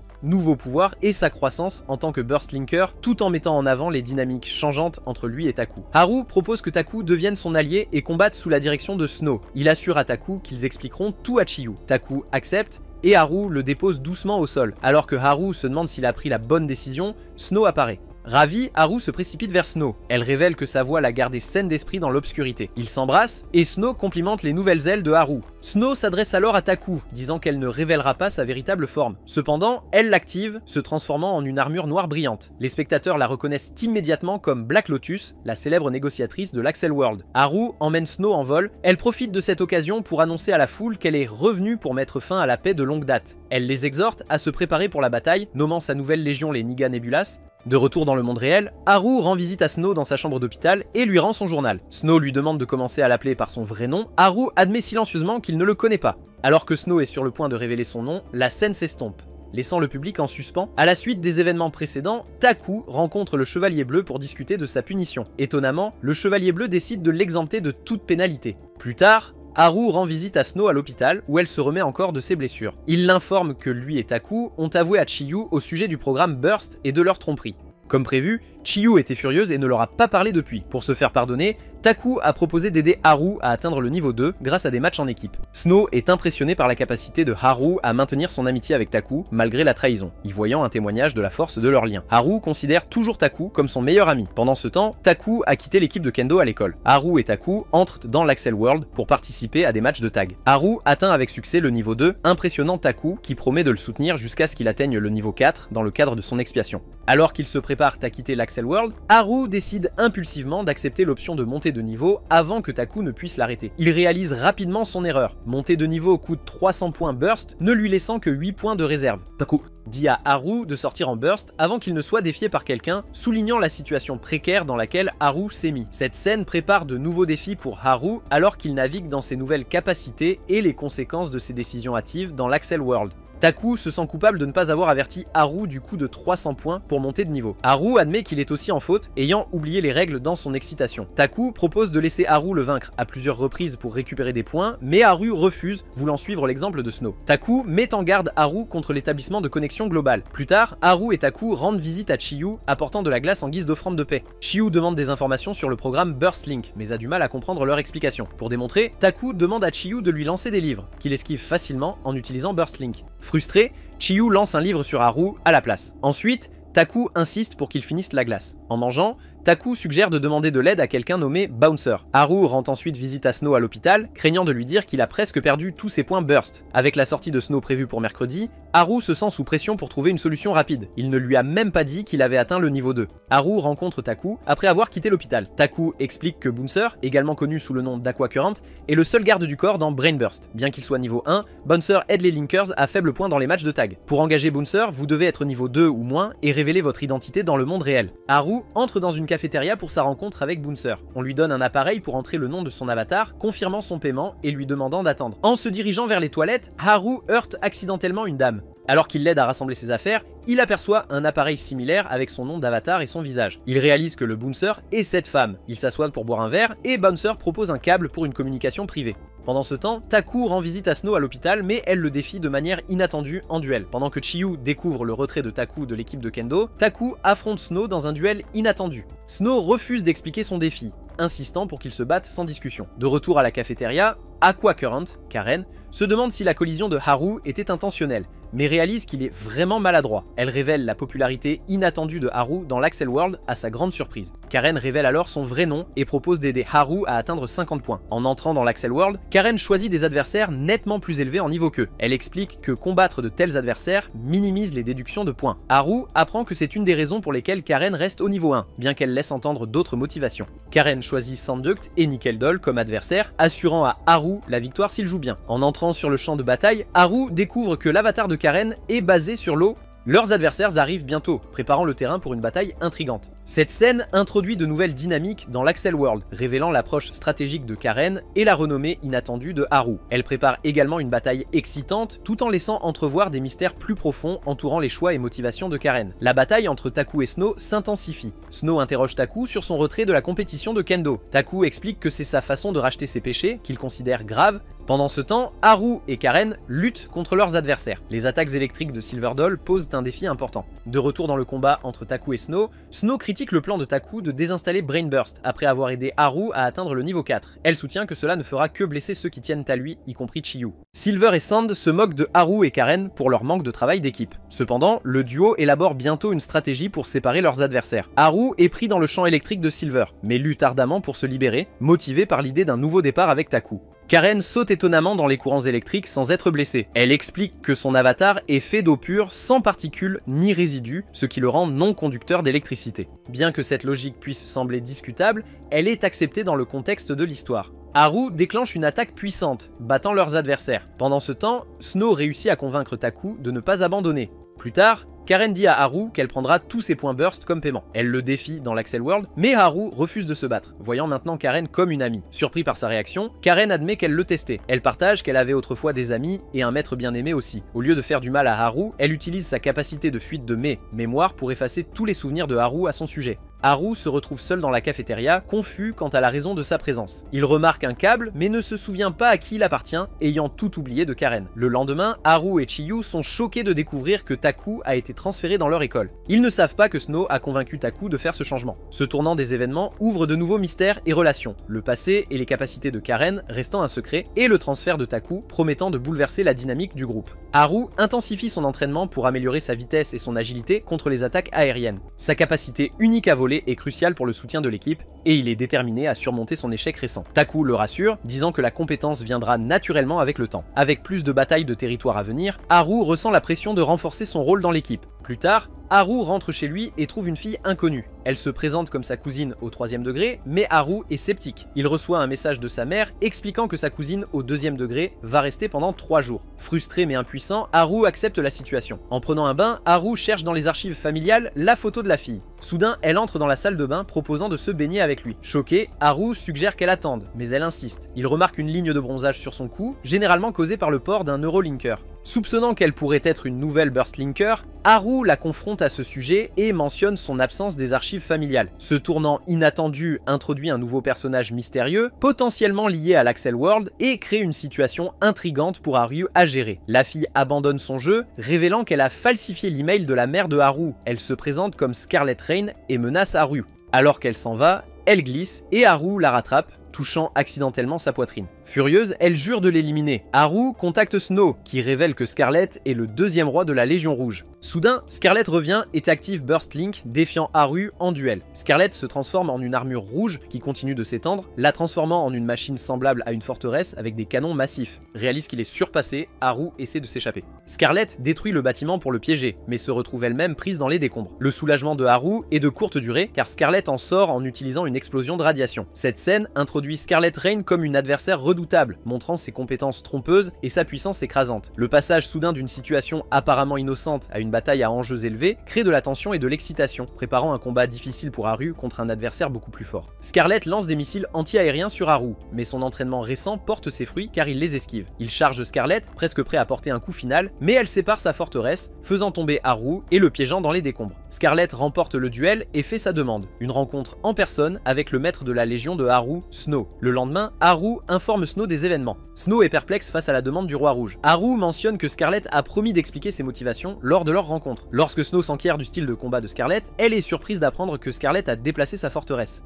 pouvoir et sa croissance en tant que Burst Linker, tout en mettant en avant les dynamiques changeantes entre lui et Taku. Haru propose que Taku devienne son allié et combatte sous la direction de Snow. Il assure à Taku qu'ils expliqueront tout à Chiyu. Taku accepte, et Haru le dépose doucement au sol. Alors que Haru se demande s'il a pris la bonne décision, Snow apparaît. Ravi, Haru se précipite vers Snow. Elle révèle que sa voix l'a gardé saine d'esprit dans l'obscurité. Ils s'embrassent et Snow complimente les nouvelles ailes de Haru. Snow s'adresse alors à Taku, disant qu'elle ne révélera pas sa véritable forme. Cependant, elle l'active, se transformant en une armure noire brillante. Les spectateurs la reconnaissent immédiatement comme Black Lotus, la célèbre négociatrice de l'Axel World. Haru emmène Snow en vol. Elle profite de cette occasion pour annoncer à la foule qu'elle est revenue pour mettre fin à la paix de longue date. Elle les exhorte à se préparer pour la bataille, nommant sa nouvelle légion les Niga Nebulas. De retour dans le monde réel, Haru rend visite à Snow dans sa chambre d'hôpital et lui rend son journal. Snow lui demande de commencer à l'appeler par son vrai nom. Haru admet silencieusement qu'il ne le connaît pas. Alors que Snow est sur le point de révéler son nom, la scène s'estompe, laissant le public en suspens. À la suite des événements précédents, Taku rencontre le Chevalier Bleu pour discuter de sa punition. Étonnamment, le Chevalier Bleu décide de l'exempter de toute pénalité. Plus tard, Haru rend visite à Snow à l'hôpital où elle se remet encore de ses blessures. Il l'informe que lui et Taku ont avoué à Chiyu au sujet du programme Burst et de leur tromperie. Comme prévu, Chiyu était furieuse et ne leur a pas parlé depuis. Pour se faire pardonner, Taku a proposé d'aider Haru à atteindre le niveau 2 grâce à des matchs en équipe. Snow est impressionné par la capacité de Haru à maintenir son amitié avec Taku malgré la trahison, y voyant un témoignage de la force de leur lien. Haru considère toujours Taku comme son meilleur ami. Pendant ce temps, Taku a quitté l'équipe de Kendo à l'école. Haru et Taku entrent dans l'Axel World pour participer à des matchs de tag. Haru atteint avec succès le niveau 2, impressionnant Taku qui promet de le soutenir jusqu'à ce qu'il atteigne le niveau 4 dans le cadre de son expiation. Alors qu'il se prépare à quitter l'Axel World, Haru décide impulsivement d'accepter l'option de monter de niveau avant que Taku ne puisse l'arrêter. Il réalise rapidement son erreur. Monter de niveau coûte 300 points burst, ne lui laissant que 8 points de réserve. Taku dit à Haru de sortir en burst avant qu'il ne soit défié par quelqu'un, soulignant la situation précaire dans laquelle Haru s'est mis. Cette scène prépare de nouveaux défis pour Haru alors qu'il navigue dans ses nouvelles capacités et les conséquences de ses décisions hâtives dans l'Axel World. Taku se sent coupable de ne pas avoir averti Haru du coup de 300 points pour monter de niveau. Haru admet qu'il est aussi en faute, ayant oublié les règles dans son excitation. Taku propose de laisser Haru le vaincre à plusieurs reprises pour récupérer des points, mais Haru refuse, voulant suivre l'exemple de Snow. Taku met en garde Haru contre l'établissement de connexion globale. Plus tard, Haru et Taku rendent visite à Chiyu, apportant de la glace en guise d'offrande de paix. Chiyu demande des informations sur le programme Burst Link, mais a du mal à comprendre leur explication. Pour démontrer, Taku demande à Chiyu de lui lancer des livres, qu'il esquive facilement en utilisant Burst Link. Frustré, Chiyu lance un livre sur Haru à la place. Ensuite, Taku insiste pour qu'il finisse la glace. En mangeant, Taku suggère de demander de l'aide à quelqu'un nommé Bouncer. Haru rend ensuite visite à Snow à l'hôpital, craignant de lui dire qu'il a presque perdu tous ses points burst. Avec la sortie de Snow prévue pour mercredi, Haru se sent sous pression pour trouver une solution rapide. Il ne lui a même pas dit qu'il avait atteint le niveau 2. Haru rencontre Taku après avoir quitté l'hôpital. Taku explique que Bouncer, également connu sous le nom d'Aquacurrent, est le seul garde du corps dans Brain Burst. Bien qu'il soit niveau 1, Bouncer aide les Linkers à faible point dans les matchs de tag. Pour engager Bouncer, vous devez être niveau 2 ou moins et révéler votre identité dans le monde réel. Haru entre dans une cafétéria pour sa rencontre avec Bouncer. On lui donne un appareil pour entrer le nom de son avatar, confirmant son paiement et lui demandant d'attendre. En se dirigeant vers les toilettes, Haru heurte accidentellement une dame. Alors qu'il l'aide à rassembler ses affaires, il aperçoit un appareil similaire avec son nom d'avatar et son visage. Il réalise que le Bouncer est cette femme. Il s'assoit pour boire un verre et Bouncer propose un câble pour une communication privée. Pendant ce temps, Taku rend visite à Snow à l'hôpital, mais elle le défie de manière inattendue en duel. Pendant que Chiyu découvre le retrait de Taku de l'équipe de Kendo, Taku affronte Snow dans un duel inattendu. Snow refuse d'expliquer son défi. insistant pour qu'ils se battent sans discussion. De retour à la cafétéria, Aqua Current, Karen, se demande si la collision de Haru était intentionnelle, mais réalise qu'il est vraiment maladroit. Elle révèle la popularité inattendue de Haru dans l'Axel World à sa grande surprise. Karen révèle alors son vrai nom et propose d'aider Haru à atteindre 50 points. En entrant dans l'Axel World, Karen choisit des adversaires nettement plus élevés en niveau qu'eux. Elle explique que combattre de tels adversaires minimise les déductions de points. Haru apprend que c'est une des raisons pour lesquelles Karen reste au niveau 1, bien qu'elle laisse entendre d'autres motivations. Karen choisit Sanduct et Nickel Doll comme adversaires, assurant à Haru la victoire s'il joue bien. En entrant sur le champ de bataille, Haru découvre que l'avatar de Karen est basé sur l'eau. Leurs adversaires arrivent bientôt, préparant le terrain pour une bataille intrigante. Cette scène introduit de nouvelles dynamiques dans l'Axel World, révélant l'approche stratégique de Karen et la renommée inattendue de Haru. Elle prépare également une bataille excitante, tout en laissant entrevoir des mystères plus profonds entourant les choix et motivations de Karen. La bataille entre Taku et Snow s'intensifie. Snow interroge Taku sur son retrait de la compétition de Kendo. Taku explique que c'est sa façon de racheter ses péchés, qu'il considère graves. Pendant ce temps, Haru et Karen luttent contre leurs adversaires. Les attaques électriques de Silver Doll posent un défi important. De retour dans le combat entre Taku et Snow, Snow critique le plan de Taku de désinstaller Brain Burst après avoir aidé Haru à atteindre le niveau 4. Elle soutient que cela ne fera que blesser ceux qui tiennent à lui, y compris Chiyu. Silver et Sand se moquent de Haru et Karen pour leur manque de travail d'équipe. Cependant, le duo élabore bientôt une stratégie pour séparer leurs adversaires. Haru est pris dans le champ électrique de Silver, mais lutte ardemment pour se libérer, motivé par l'idée d'un nouveau départ avec Taku. Karen saute étonnamment dans les courants électriques sans être blessée. Elle explique que son avatar est fait d'eau pure, sans particules ni résidus, ce qui le rend non conducteur d'électricité. Bien que cette logique puisse sembler discutable, elle est acceptée dans le contexte de l'histoire. Haru déclenche une attaque puissante, battant leurs adversaires. Pendant ce temps, Snow réussit à convaincre Taku de ne pas abandonner. Plus tard, Karen dit à Haru qu'elle prendra tous ses points burst comme paiement. Elle le défie dans l'Axel World, mais Haru refuse de se battre, voyant maintenant Karen comme une amie. Surpris par sa réaction, Karen admet qu'elle le testait. Elle partage qu'elle avait autrefois des amis et un maître bien-aimé aussi. Au lieu de faire du mal à Haru, elle utilise sa capacité de fuite de mémoire pour effacer tous les souvenirs de Haru à son sujet. Haru se retrouve seul dans la cafétéria, confus quant à la raison de sa présence. Il remarque un câble, mais ne se souvient pas à qui il appartient, ayant tout oublié de Karen. Le lendemain, Haru et Chiyu sont choqués de découvrir que Taku a été transféré dans leur école. Ils ne savent pas que Snow a convaincu Taku de faire ce changement. Ce tournant des événements ouvre de nouveaux mystères et relations, le passé et les capacités de Karen restant un secret, et le transfert de Taku promettant de bouleverser la dynamique du groupe. Haru intensifie son entraînement pour améliorer sa vitesse et son agilité contre les attaques aériennes. Sa capacité unique à voler est crucial pour le soutien de l'équipe et il est déterminé à surmonter son échec récent. Taku le rassure, disant que la compétence viendra naturellement avec le temps. Avec plus de batailles de territoire à venir, Haru ressent la pression de renforcer son rôle dans l'équipe. Plus tard, Haru rentre chez lui et trouve une fille inconnue. Elle se présente comme sa cousine au 3e degré, mais Haru est sceptique. Il reçoit un message de sa mère expliquant que sa cousine au 2e degré va rester pendant 3 jours. Frustré mais impuissant, Haru accepte la situation. En prenant un bain, Haru cherche dans les archives familiales la photo de la fille. Soudain, elle entre dans la salle de bain proposant de se baigner avec lui. Choqué, Haru suggère qu'elle attende, mais elle insiste. Il remarque une ligne de bronzage sur son cou, généralement causée par le port d'un Neurolinker. Soupçonnant qu'elle pourrait être une nouvelle Burst Linker, Haru la confronte à ce sujet et mentionne son absence des archives familiales. Ce tournant inattendu introduit un nouveau personnage mystérieux, potentiellement lié à l'Axel World, et crée une situation intrigante pour Haru à gérer. La fille abandonne son jeu, révélant qu'elle a falsifié l'email de la mère de Haru. Elle se présente comme Scarlet Rain et menace Haru. Alors qu'elle s'en va, elle glisse et Haru la rattrape, touchant accidentellement sa poitrine. Furieuse, elle jure de l'éliminer. Haru contacte Snow, qui révèle que Scarlet est le 2e roi de la Légion Rouge. Soudain, Scarlet revient et active Burst Link, défiant Haru en duel. Scarlet se transforme en une armure rouge qui continue de s'étendre, la transformant en une machine semblable à une forteresse avec des canons massifs. Réalise qu'il est surpassé, Haru essaie de s'échapper. Scarlet détruit le bâtiment pour le piéger, mais se retrouve elle-même prise dans les décombres. Le soulagement de Haru est de courte durée, car Scarlet en sort en utilisant une explosion de radiation. Cette scène introduit Scarlet Rain comme une adversaire redoutable, montrant ses compétences trompeuses et sa puissance écrasante. Le passage soudain d'une situation apparemment innocente à une bataille à enjeux élevés crée de la tension et de l'excitation, préparant un combat difficile pour Haru contre un adversaire beaucoup plus fort. Scarlet lance des missiles anti-aériens sur Haru, mais son entraînement récent porte ses fruits car il les esquive. Il charge Scarlet, presque prêt à porter un coup final, mais elle sépare sa forteresse, faisant tomber Haru et le piégeant dans les décombres. Scarlet remporte le duel et fait sa demande, une rencontre en personne avec le maître de la Légion de Haru, Snow. Le lendemain, Haru informe Snow des événements. Snow est perplexe face à la demande du roi rouge. Haru mentionne que Scarlet a promis d'expliquer ses motivations lors de leur rencontre. Lorsque Snow s'enquiert du style de combat de Scarlet, elle est surprise d'apprendre que Scarlet a déplacé sa forteresse.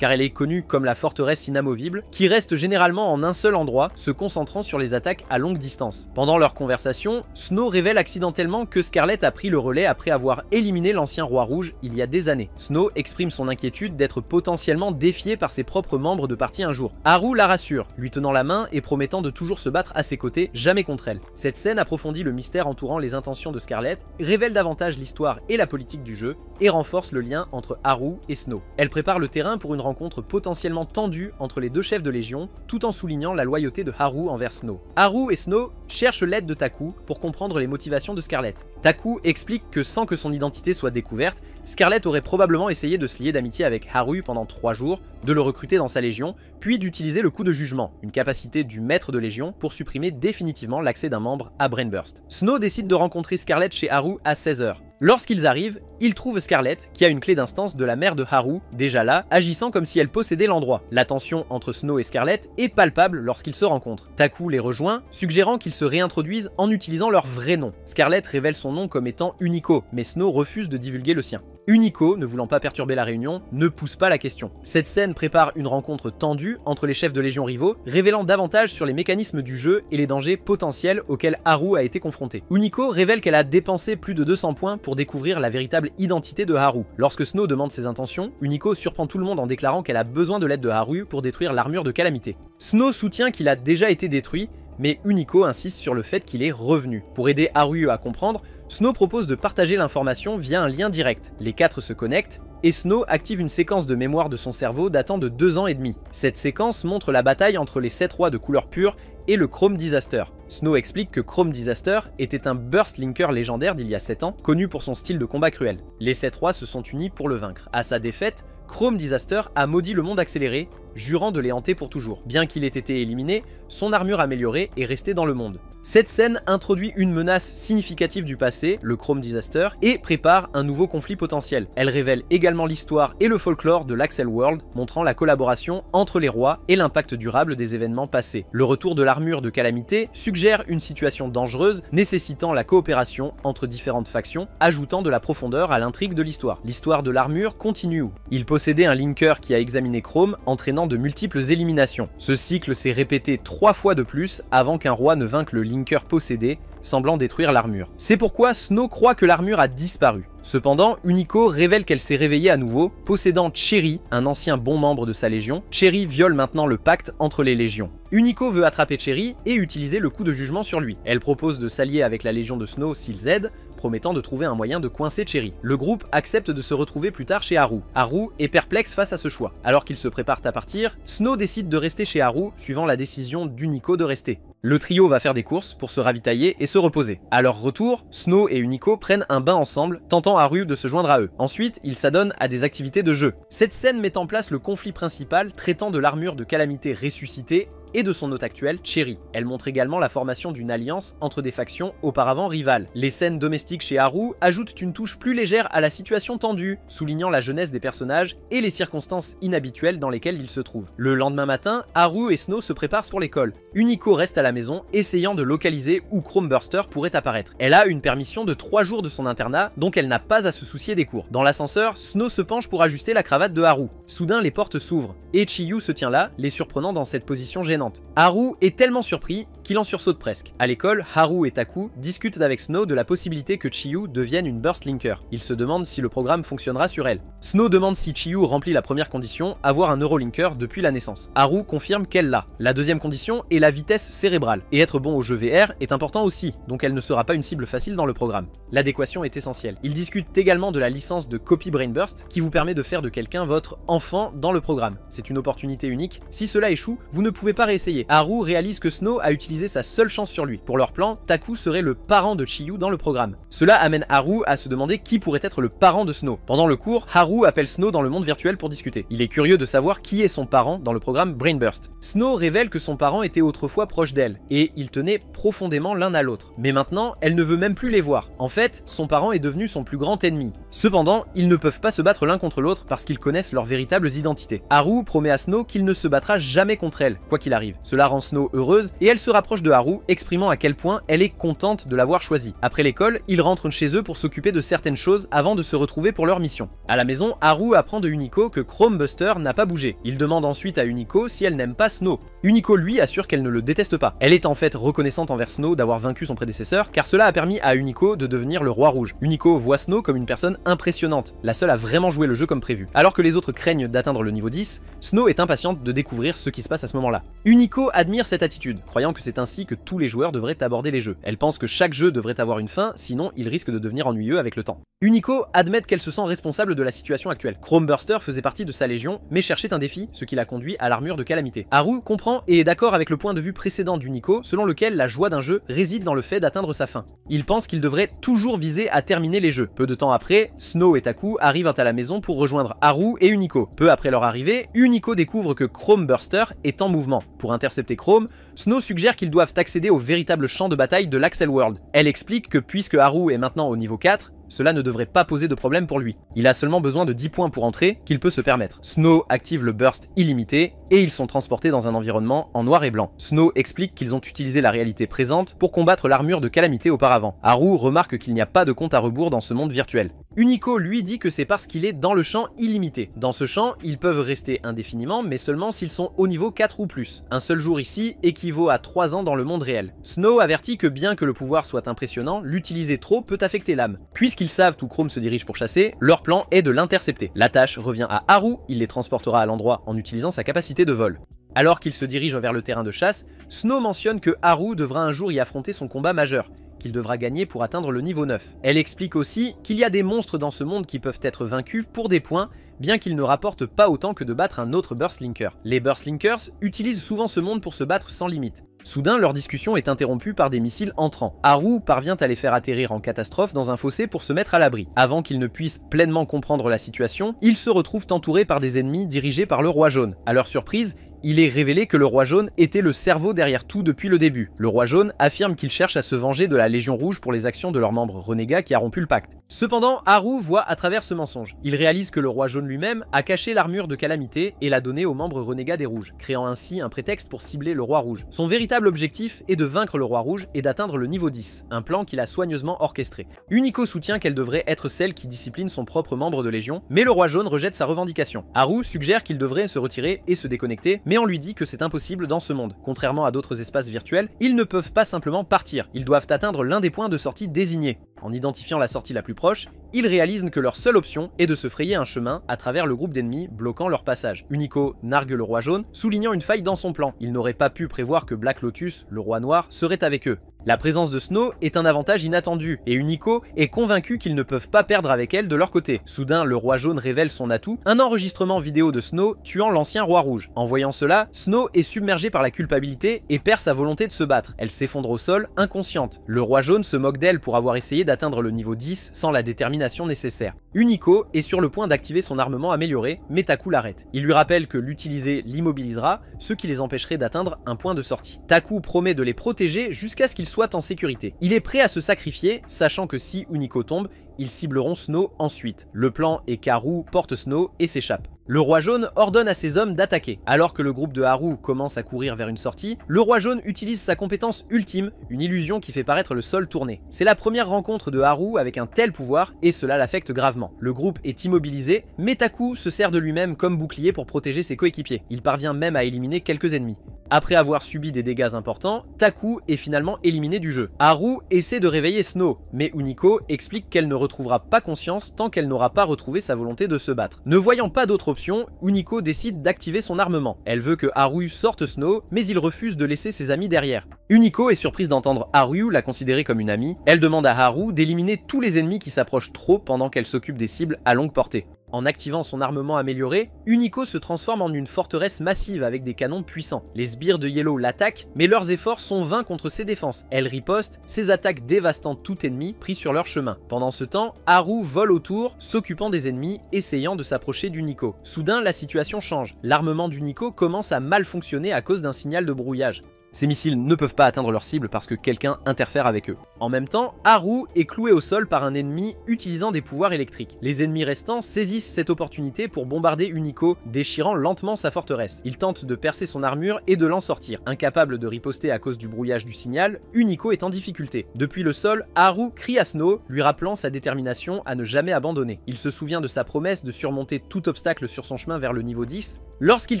car elle est connue comme la forteresse inamovible, qui reste généralement en un seul endroit, se concentrant sur les attaques à longue distance. Pendant leur conversation, Snow révèle accidentellement que Scarlett a pris le relais après avoir éliminé l'ancien roi rouge il y a des années. Snow exprime son inquiétude d'être potentiellement défié par ses propres membres de parti un jour. Haru la rassure, lui tenant la main et promettant de toujours se battre à ses côtés, jamais contre elle. Cette scène approfondit le mystère entourant les intentions de Scarlett, révèle davantage l'histoire et la politique du jeu, et renforce le lien entre Haru et Snow. Elle prépare le terrain pour une rencontre potentiellement tendue entre les deux chefs de Légion, tout en soulignant la loyauté de Haru envers Snow. Haru et Snow cherchent l'aide de Taku pour comprendre les motivations de Scarlett. Taku explique que sans que son identité soit découverte, Scarlett aurait probablement essayé de se lier d'amitié avec Haru pendant 3 jours, de le recruter dans sa légion, puis d'utiliser le coup de jugement, une capacité du maître de légion pour supprimer définitivement l'accès d'un membre à Brainburst. Snow décide de rencontrer Scarlett chez Haru à 16 h. Lorsqu'ils arrivent, ils trouvent Scarlett, qui a une clé d'instance de la mère de Haru, déjà là, agissant comme si elle possédait l'endroit. La tension entre Snow et Scarlett est palpable lorsqu'ils se rencontrent. Taku les rejoint, suggérant qu'ils se réintroduisent en utilisant leur vrai nom. Scarlett révèle son nom comme étant Unico, mais Snow refuse de divulguer le sien. Unico, ne voulant pas perturber la réunion, ne pousse pas la question. Cette scène prépare une rencontre tendue entre les chefs de légion rivaux, révélant davantage sur les mécanismes du jeu et les dangers potentiels auxquels Haru a été confronté. Unico révèle qu'elle a dépensé plus de 200 points pour découvrir la véritable identité de Haru. Lorsque Snow demande ses intentions, Unico surprend tout le monde en déclarant qu'elle a besoin de l'aide de Haru pour détruire l'armure de Calamité. Snow soutient qu'il a déjà été détruit, mais Unico insiste sur le fait qu'il est revenu. Pour aider Haru à comprendre, Snow propose de partager l'information via un lien direct. Les 4 se connectent, et Snow active une séquence de mémoire de son cerveau datant de 2 ans et demi. Cette séquence montre la bataille entre les 7 rois de couleur pure et le Chrome Disaster. Snow explique que Chrome Disaster était un Burst Linker légendaire d'il y a 7 ans, connu pour son style de combat cruel. Les 7 rois se sont unis pour le vaincre. À sa défaite, Chrome Disaster a maudit le monde accéléré, jurant de les hanter pour toujours. Bien qu'il ait été éliminé, son armure améliorée est restée dans le monde. Cette scène introduit une menace significative du passé, le Chrome Disaster, et prépare un nouveau conflit potentiel. Elle révèle également l'histoire et le folklore de l'Axel World, montrant la collaboration entre les rois et l'impact durable des événements passés. Le retour de l'armure de Calamité suggère une situation dangereuse nécessitant la coopération entre différentes factions, ajoutant de la profondeur à l'intrigue de l'histoire. L'histoire de l'armure continue. Il possédait un linker qui a examiné Chrome, entraînant de multiples éliminations. Ce cycle s'est répété 3 fois de plus avant qu'un roi ne vainque le linker possédé, semblant détruire l'armure. C'est pourquoi Snow croit que l'armure a disparu. Cependant, Unico révèle qu'elle s'est réveillée à nouveau, possédant Cherry, un ancien bon membre de sa légion. Cherry viole maintenant le pacte entre les légions. Unico veut attraper Cherry et utiliser le coup de jugement sur lui. Elle propose de s'allier avec la légion de Snow s'ils aident, promettant de trouver un moyen de coincer Cherry. Le groupe accepte de se retrouver plus tard chez Haru. Haru est perplexe face à ce choix. Alors qu'ils se préparent à partir, Snow décide de rester chez Haru, suivant la décision d'Unico de rester. Le trio va faire des courses pour se ravitailler et se reposer. À leur retour, Snow et Unico prennent un bain ensemble, tentant Haru de se joindre à eux. Ensuite, ils s'adonnent à des activités de jeu. Cette scène met en place le conflit principal traitant de l'armure de Calamité ressuscitée et de son hôte actuel, Cherry. Elle montre également la formation d'une alliance entre des factions auparavant rivales. Les scènes domestiques chez Haru ajoutent une touche plus légère à la situation tendue, soulignant la jeunesse des personnages et les circonstances inhabituelles dans lesquelles ils se trouvent. Le lendemain matin, Haru et Snow se préparent pour l'école. Unico reste à la maison, essayant de localiser où Chromeburster pourrait apparaître. Elle a une permission de 3 jours de son internat, donc elle n'a pas à se soucier des cours. Dans l'ascenseur, Snow se penche pour ajuster la cravate de Haru. Soudain, les portes s'ouvrent, et Chiyu se tient là, les surprenant dans cette position gênante. Haru est tellement surpris qu'il en sursaute presque. À l'école, Haru et Taku discutent avec Snow de la possibilité que Chiyu devienne une Burst Linker. Ils se demandent si le programme fonctionnera sur elle. Snow demande si Chiyu remplit la première condition, avoir un Neurolinker depuis la naissance. Haru confirme qu'elle l'a. La deuxième condition est la vitesse cérébrale. Et être bon au jeu VR est important aussi, donc elle ne sera pas une cible facile dans le programme. L'adéquation est essentielle. Ils discutent également de la licence de Copy Brainburst qui vous permet de faire de quelqu'un votre enfant dans le programme. C'est une opportunité unique. Si cela échoue, vous ne pouvez pas réessayer. Haru réalise que Snow a utilisé sa seule chance sur lui. Pour leur plan, Taku serait le parent de Chiyu dans le programme. Cela amène Haru à se demander qui pourrait être le parent de Snow. Pendant le cours, Haru appelle Snow dans le monde virtuel pour discuter. Il est curieux de savoir qui est son parent dans le programme Brainburst. Snow révèle que son parent était autrefois proche d'elle, et ils tenaient profondément l'un à l'autre. Mais maintenant, elle ne veut même plus les voir. En fait, son parent est devenu son plus grand ennemi. Cependant, ils ne peuvent pas se battre l'un contre l'autre parce qu'ils connaissent leurs véritables identités. Haru promet à Snow qu'il ne se battra jamais contre elle, quoi qu'il arrive. arrive. Cela rend Snow heureuse et elle se rapproche de Haru, exprimant à quel point elle est contente de l'avoir choisi. Après l'école, ils rentrent chez eux pour s'occuper de certaines choses avant de se retrouver pour leur mission. À la maison, Haru apprend de Unico que Chrome Buster n'a pas bougé. Il demande ensuite à Unico si elle n'aime pas Snow. Unico lui assure qu'elle ne le déteste pas. Elle est en fait reconnaissante envers Snow d'avoir vaincu son prédécesseur, car cela a permis à Unico de devenir le roi rouge. Unico voit Snow comme une personne impressionnante, la seule à vraiment jouer le jeu comme prévu. Alors que les autres craignent d'atteindre le niveau 10, Snow est impatiente de découvrir ce qui se passe à ce moment-là. Unico admire cette attitude, croyant que c'est ainsi que tous les joueurs devraient aborder les jeux. Elle pense que chaque jeu devrait avoir une fin, sinon il risque de devenir ennuyeux avec le temps. Unico admet qu'elle se sent responsable de la situation actuelle. Chrome Burster faisait partie de sa légion, mais cherchait un défi, ce qui l'a conduit à l'armure de Calamité. Haru comprend et est d'accord avec le point de vue précédent d'Unico, selon lequel la joie d'un jeu réside dans le fait d'atteindre sa fin. Il pense qu'il devrait toujours viser à terminer les jeux. Peu de temps après, Snow et Taku arrivent à la maison pour rejoindre Haru et Unico. Peu après leur arrivée, Unico découvre que Chrome Burster est en mouvement. Pour intercepter Chrome, Snow suggère qu'ils doivent accéder au véritable champ de bataille de l'Axel World. Elle explique que puisque Haru est maintenant au niveau 4, cela ne devrait pas poser de problème pour lui. Il a seulement besoin de 10 points pour entrer, qu'il peut se permettre. Snow active le burst illimité, et ils sont transportés dans un environnement en noir et blanc. Snow explique qu'ils ont utilisé la réalité présente pour combattre l'armure de Calamité auparavant. Haru remarque qu'il n'y a pas de compte à rebours dans ce monde virtuel. Unico lui dit que c'est parce qu'il est dans le champ illimité. Dans ce champ, ils peuvent rester indéfiniment, mais seulement s'ils sont au niveau 4 ou plus. Un seul jour ici équivaut à 3 ans dans le monde réel. Snow avertit que bien que le pouvoir soit impressionnant, l'utiliser trop peut affecter l'âme. Puisqu'ils savent où Chrome se dirige pour chasser, leur plan est de l'intercepter. La tâche revient à Haru, il les transportera à l'endroit en utilisant sa capacité de vol. Alors qu'il se dirige vers le terrain de chasse, Snow mentionne que Haru devra un jour y affronter son combat majeur, qu'il devra gagner pour atteindre le niveau 9. Elle explique aussi qu'il y a des monstres dans ce monde qui peuvent être vaincus pour des points, bien qu'ils ne rapportent pas autant que de battre un autre Burstlinker. Les Burstlinkers utilisent souvent ce monde pour se battre sans limite. Soudain, leur discussion est interrompue par des missiles entrants. Haru parvient à les faire atterrir en catastrophe dans un fossé pour se mettre à l'abri. Avant qu'ils ne puissent pleinement comprendre la situation, ils se retrouvent entourés par des ennemis dirigés par le Roi Jaune. À leur surprise, il est révélé que le Roi Jaune était le cerveau derrière tout depuis le début. Le Roi Jaune affirme qu'il cherche à se venger de la Légion Rouge pour les actions de leur membre renégat qui a rompu le pacte. Cependant, Haru voit à travers ce mensonge. Il réalise que le Roi Jaune lui-même a caché l'armure de Calamité et l'a donnée aux membres renégats des Rouges, créant ainsi un prétexte pour cibler le Roi Rouge. Son véritable objectif est de vaincre le Roi Rouge et d'atteindre le niveau 10, un plan qu'il a soigneusement orchestré. Unico soutient qu'elle devrait être celle qui discipline son propre membre de Légion, mais le Roi Jaune rejette sa revendication. Haru suggère qu'il devrait se retirer et se déconnecter, mais on lui dit que c'est impossible dans ce monde. Contrairement à d'autres espaces virtuels, ils ne peuvent pas simplement partir, ils doivent atteindre l'un des points de sortie désignés. En identifiant la sortie la plus proche, ils réalisent que leur seule option est de se frayer un chemin à travers le groupe d'ennemis bloquant leur passage. Unico nargue le Roi Jaune, soulignant une faille dans son plan. Il n'aurait pas pu prévoir que Black Lotus, le Roi Noir, serait avec eux. La présence de Snow est un avantage inattendu, et Unico est convaincu qu'ils ne peuvent pas perdre avec elle de leur côté. Soudain, le Roi Jaune révèle son atout, un enregistrement vidéo de Snow tuant l'ancien Roi Rouge. En voyant cela, Snow est submergée par la culpabilité et perd sa volonté de se battre. Elle s'effondre au sol, inconsciente. Le Roi Jaune se moque d'elle pour avoir essayé d'atteindre le niveau 10 sans la détermination nécessaire. Unico est sur le point d'activer son armement amélioré, mais Taku l'arrête. Il lui rappelle que l'utiliser l'immobilisera, ce qui les empêcherait d'atteindre un point de sortie. Taku promet de les protéger jusqu'à ce qu'ils soient en sécurité. Il est prêt à se sacrifier, sachant que si Unico tombe, ils cibleront Snow ensuite. Le plan est qu'Haru porte Snow et s'échappe. Le Roi Jaune ordonne à ses hommes d'attaquer. Alors que le groupe de Haru commence à courir vers une sortie, le Roi Jaune utilise sa compétence ultime, une illusion qui fait paraître le sol tourner. C'est la première rencontre de Haru avec un tel pouvoir et cela l'affecte gravement. Le groupe est immobilisé, mais Taku se sert de lui-même comme bouclier pour protéger ses coéquipiers. Il parvient même à éliminer quelques ennemis. Après avoir subi des dégâts importants, Taku est finalement éliminé du jeu. Haru essaie de réveiller Snow, mais Unico explique qu'elle ne retrouvera pas conscience tant qu'elle n'aura pas retrouvé sa volonté de se battre. Ne voyant pas d'autre option, Unico décide d'activer son armement. Elle veut que Haru sorte Snow, mais il refuse de laisser ses amis derrière. Unico est surprise d'entendre Haru la considérer comme une amie. Elle demande à Haru d'éliminer tous les ennemis qui s'approchent trop pendant qu'elle s'occupe des cibles à longue portée. En activant son armement amélioré, Unico se transforme en une forteresse massive avec des canons puissants. Les sbires de Yellow l'attaquent, mais leurs efforts sont vains contre ses défenses. Elle riposte, ses attaques dévastant tout ennemi pris sur leur chemin. Pendant ce temps, Haru vole autour, s'occupant des ennemis, essayant de s'approcher d'Unico. Soudain, la situation change. L'armement d'Unico commence à mal fonctionner à cause d'un signal de brouillage. Ces missiles ne peuvent pas atteindre leur cible parce que quelqu'un interfère avec eux. En même temps, Haru est cloué au sol par un ennemi utilisant des pouvoirs électriques. Les ennemis restants saisissent cette opportunité pour bombarder Unico, déchirant lentement sa forteresse. Il tente de percer son armure et de l'en sortir. Incapable de riposter à cause du brouillage du signal, Unico est en difficulté. Depuis le sol, Haru crie à Snow, lui rappelant sa détermination à ne jamais abandonner. Il se souvient de sa promesse de surmonter tout obstacle sur son chemin vers le niveau 10. Lorsqu'il